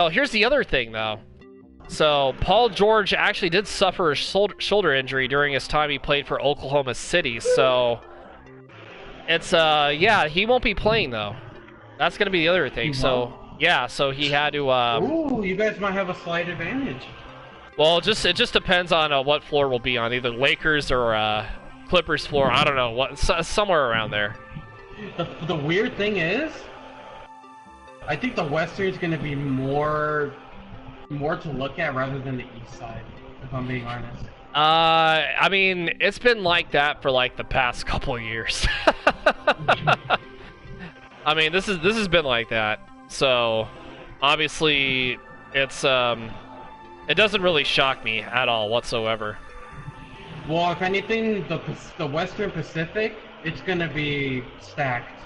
Speaker 2: here's the other thing though. So Paul George actually did suffer a shoulder injury during his time he played for Oklahoma City. So it's he won't be playing though. That's gonna be the other thing. So he had to.
Speaker 1: Ooh, you guys might have a slight advantage.
Speaker 2: Well, it just depends on what floor we'll be on, either Lakers or Clippers floor. I don't know, somewhere around there.
Speaker 1: The weird thing is, I think the Western is going to be more to look at rather than the East side, if I'm being honest.
Speaker 2: I mean, it's been like that for the past couple of years. I mean, this has been like that. So obviously, it doesn't really shock me at all whatsoever.
Speaker 1: Well, if anything, the Western Pacific, it's gonna be stacked.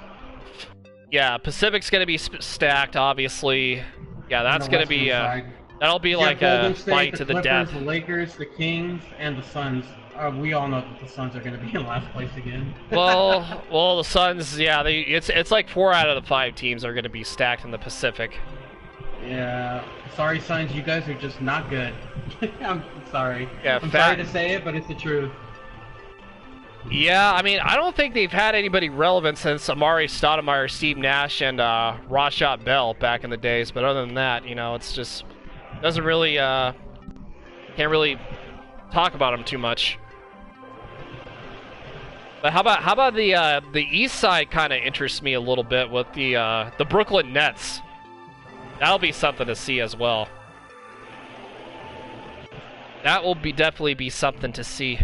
Speaker 2: Yeah, Pacific's gonna be stacked, obviously. Yeah, that's gonna be. That'll be
Speaker 1: You
Speaker 2: like
Speaker 1: have Golden
Speaker 2: a
Speaker 1: State,
Speaker 2: fight
Speaker 1: the
Speaker 2: to the
Speaker 1: Clippers,
Speaker 2: death.
Speaker 1: the Lakers, the Kings, and the Suns. We all know that the Suns are going to be in last place again.
Speaker 2: Well, the Suns, yeah, it's like 4 out of the 5 teams are going to be stacked in the Pacific.
Speaker 1: Yeah, sorry, Suns, you guys are just not good. I'm sorry.
Speaker 2: Yeah,
Speaker 1: I'm sorry to say it, but it's the truth.
Speaker 2: Yeah, I mean, I don't think they've had anybody relevant since Amari Stoudemire, Steve Nash, and Rashad Bell back in the days. But other than that, you know, it's just doesn't really can't really talk about them too much. But how about the East side? Kind of interests me a little bit with the Brooklyn Nets. That'll be something to see as well. That will definitely be something to see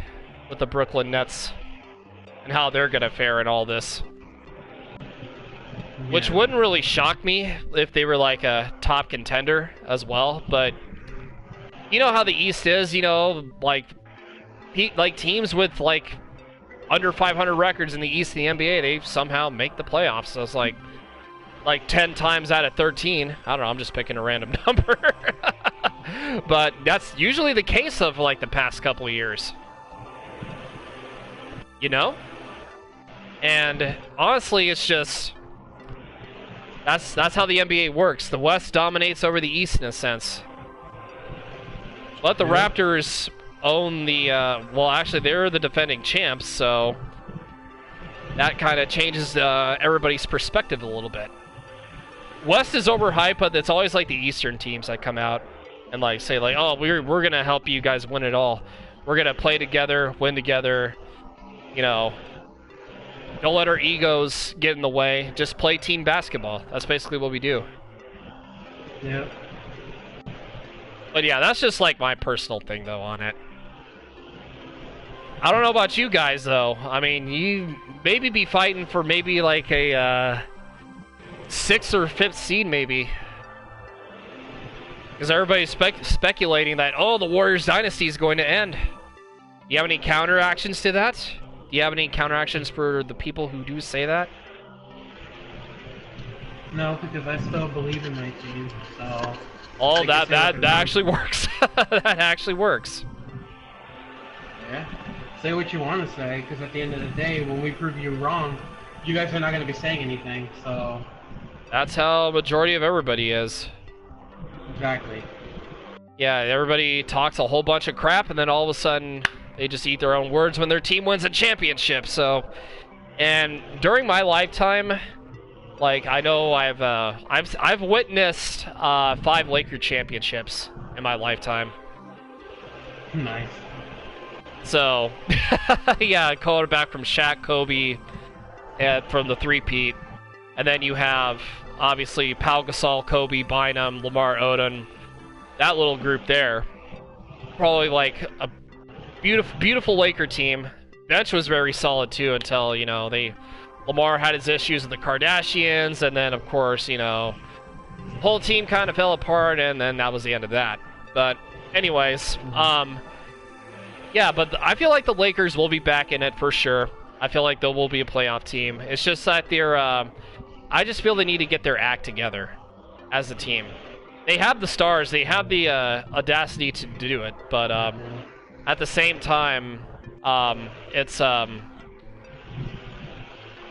Speaker 2: with the Brooklyn Nets and how they're gonna fare in all this. Which wouldn't really shock me if they were like a top contender as well, but you know how the East is, you know, like teams with like under 500 records in the East of the NBA, they somehow make the playoffs. So it's like 10 times out of 13. I don't know, I'm just picking a random number. But that's usually the case of like the past couple of years. You know? And honestly, it's just that's how the NBA works. The West dominates over the East in a sense. Let the Raptors own the well, actually they're the defending champs, so that kind of changes everybody's perspective a little bit. West is overhyped, but it's always like the Eastern teams that come out and like say like, "Oh, we're gonna help you guys win it all. We're gonna play together, win together. You know, don't let our egos get in the way. Just play team basketball." That's basically what we do.
Speaker 1: Yeah.
Speaker 2: But yeah, that's just like my personal thing though on it. I don't know about you guys though. I mean, you maybe be fighting for maybe like a 6th or 5th seed maybe. Because everybody's speculating that, oh, the Warriors dynasty is going to end. Do you have any counteractions to that? Do you have any counteractions for the people who do say that?
Speaker 1: No, because I still believe in my team, so...
Speaker 2: Oh, that actually works. That actually works.
Speaker 1: Yeah. Say what you want to say, because at the end of the day, when we prove you wrong, you guys are not going to be saying anything, so...
Speaker 2: That's how majority of everybody is.
Speaker 1: Exactly.
Speaker 2: Yeah, everybody talks a whole bunch of crap, and then all of a sudden, they just eat their own words when their team wins a championship, so... And during my lifetime... Like, I know I've witnessed 5 Laker championships in my lifetime.
Speaker 1: Nice.
Speaker 2: So, yeah, quarterback from Shaq, Kobe, and from the three-peat. And then you have, obviously, Pau Gasol, Kobe, Bynum, Lamar Odom. That little group there. Probably, like, a beautiful Laker team. Bench was very solid, too, until, you know, Lamar had his issues with the Kardashians, and then, of course, you know, the whole team kind of fell apart, and then that was the end of that. But, anyways, yeah, but I feel like the Lakers will be back in it for sure. I feel like they will be a playoff team. It's just that they're, I just feel they need to get their act together as a team. They have the stars, they have the audacity to do it, but at the same time,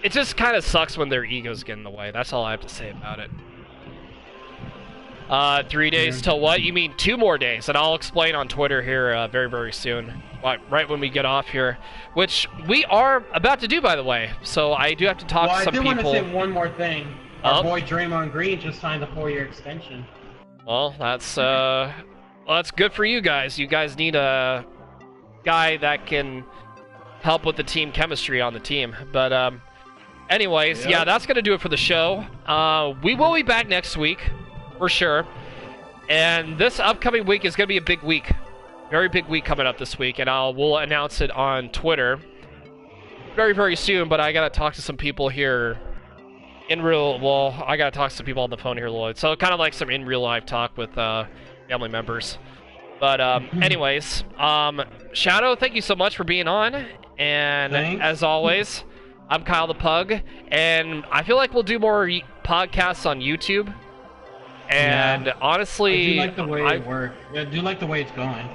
Speaker 2: it just kind of sucks when their egos get in the way. That's all I have to say about it. 3 days till what? You mean 2 more days? And I'll explain on Twitter here very, very soon. Right when we get off here. Which we are about to do, by the way. So I do have to talk to some people.
Speaker 1: I do want to say one more thing. Our boy Draymond Green just signed a 4-year extension.
Speaker 2: Well, that's good for you guys. You guys need a guy that can help with the team chemistry on the team. But, anyways, yeah, that's going to do it for the show. We will be back next week, for sure. And this upcoming week is going to be a big week. Very big week coming up this week, and we'll announce it on Twitter very, very soon. But I got to talk to some people here I got to talk to some people on the phone here, Lloyd. So kind of like some in real life talk with family members. But anyways, Shadow, thank you so much for being on. And as always, I'm Kyle the Pug, and I feel like we'll do more podcasts on YouTube. And honestly,
Speaker 1: I do like the way it works. I do like the way it's going.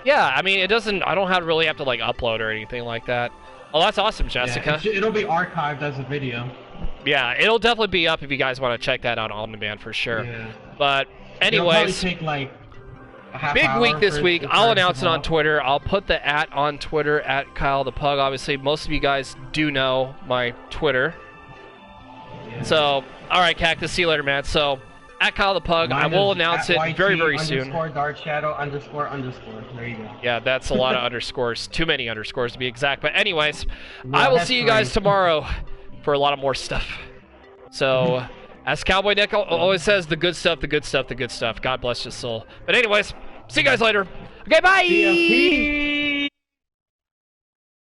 Speaker 2: Yeah, I mean, it doesn't. I don't really have to like upload or anything like that. Oh, that's awesome, Jessica.
Speaker 1: Yeah, it'll be archived as a video.
Speaker 2: Yeah, it'll definitely be up if you guys want to check that out on demand for sure.
Speaker 1: Yeah.
Speaker 2: But
Speaker 1: It'll
Speaker 2: anyways,
Speaker 1: probably take like a half
Speaker 2: big
Speaker 1: hour
Speaker 2: week this
Speaker 1: for
Speaker 2: week.
Speaker 1: it
Speaker 2: I'll
Speaker 1: to
Speaker 2: announce it on
Speaker 1: develop.
Speaker 2: Twitter. I'll put the @ on Twitter at Kyle the Pug. Obviously, most of you guys do know my Twitter.
Speaker 1: Yeah.
Speaker 2: So, all right, Cactus, see you later, man. So, at Kyle the Pug, I
Speaker 1: Mine
Speaker 2: will
Speaker 1: is
Speaker 2: announce
Speaker 1: at
Speaker 2: it very, very
Speaker 1: YT
Speaker 2: soon.
Speaker 1: Dark Shadow __. There you go.
Speaker 2: Yeah, that's a lot of underscores. Too many underscores to be exact. But anyways,
Speaker 1: Yeah,
Speaker 2: I will
Speaker 1: that's
Speaker 2: see you guys
Speaker 1: great.
Speaker 2: tomorrow for a lot of more stuff. So, as Cowboy Nick always says, the good stuff, the good stuff, the good stuff. God bless your soul. But anyways, see you guys later. Okay, bye!
Speaker 1: See ya. Peace.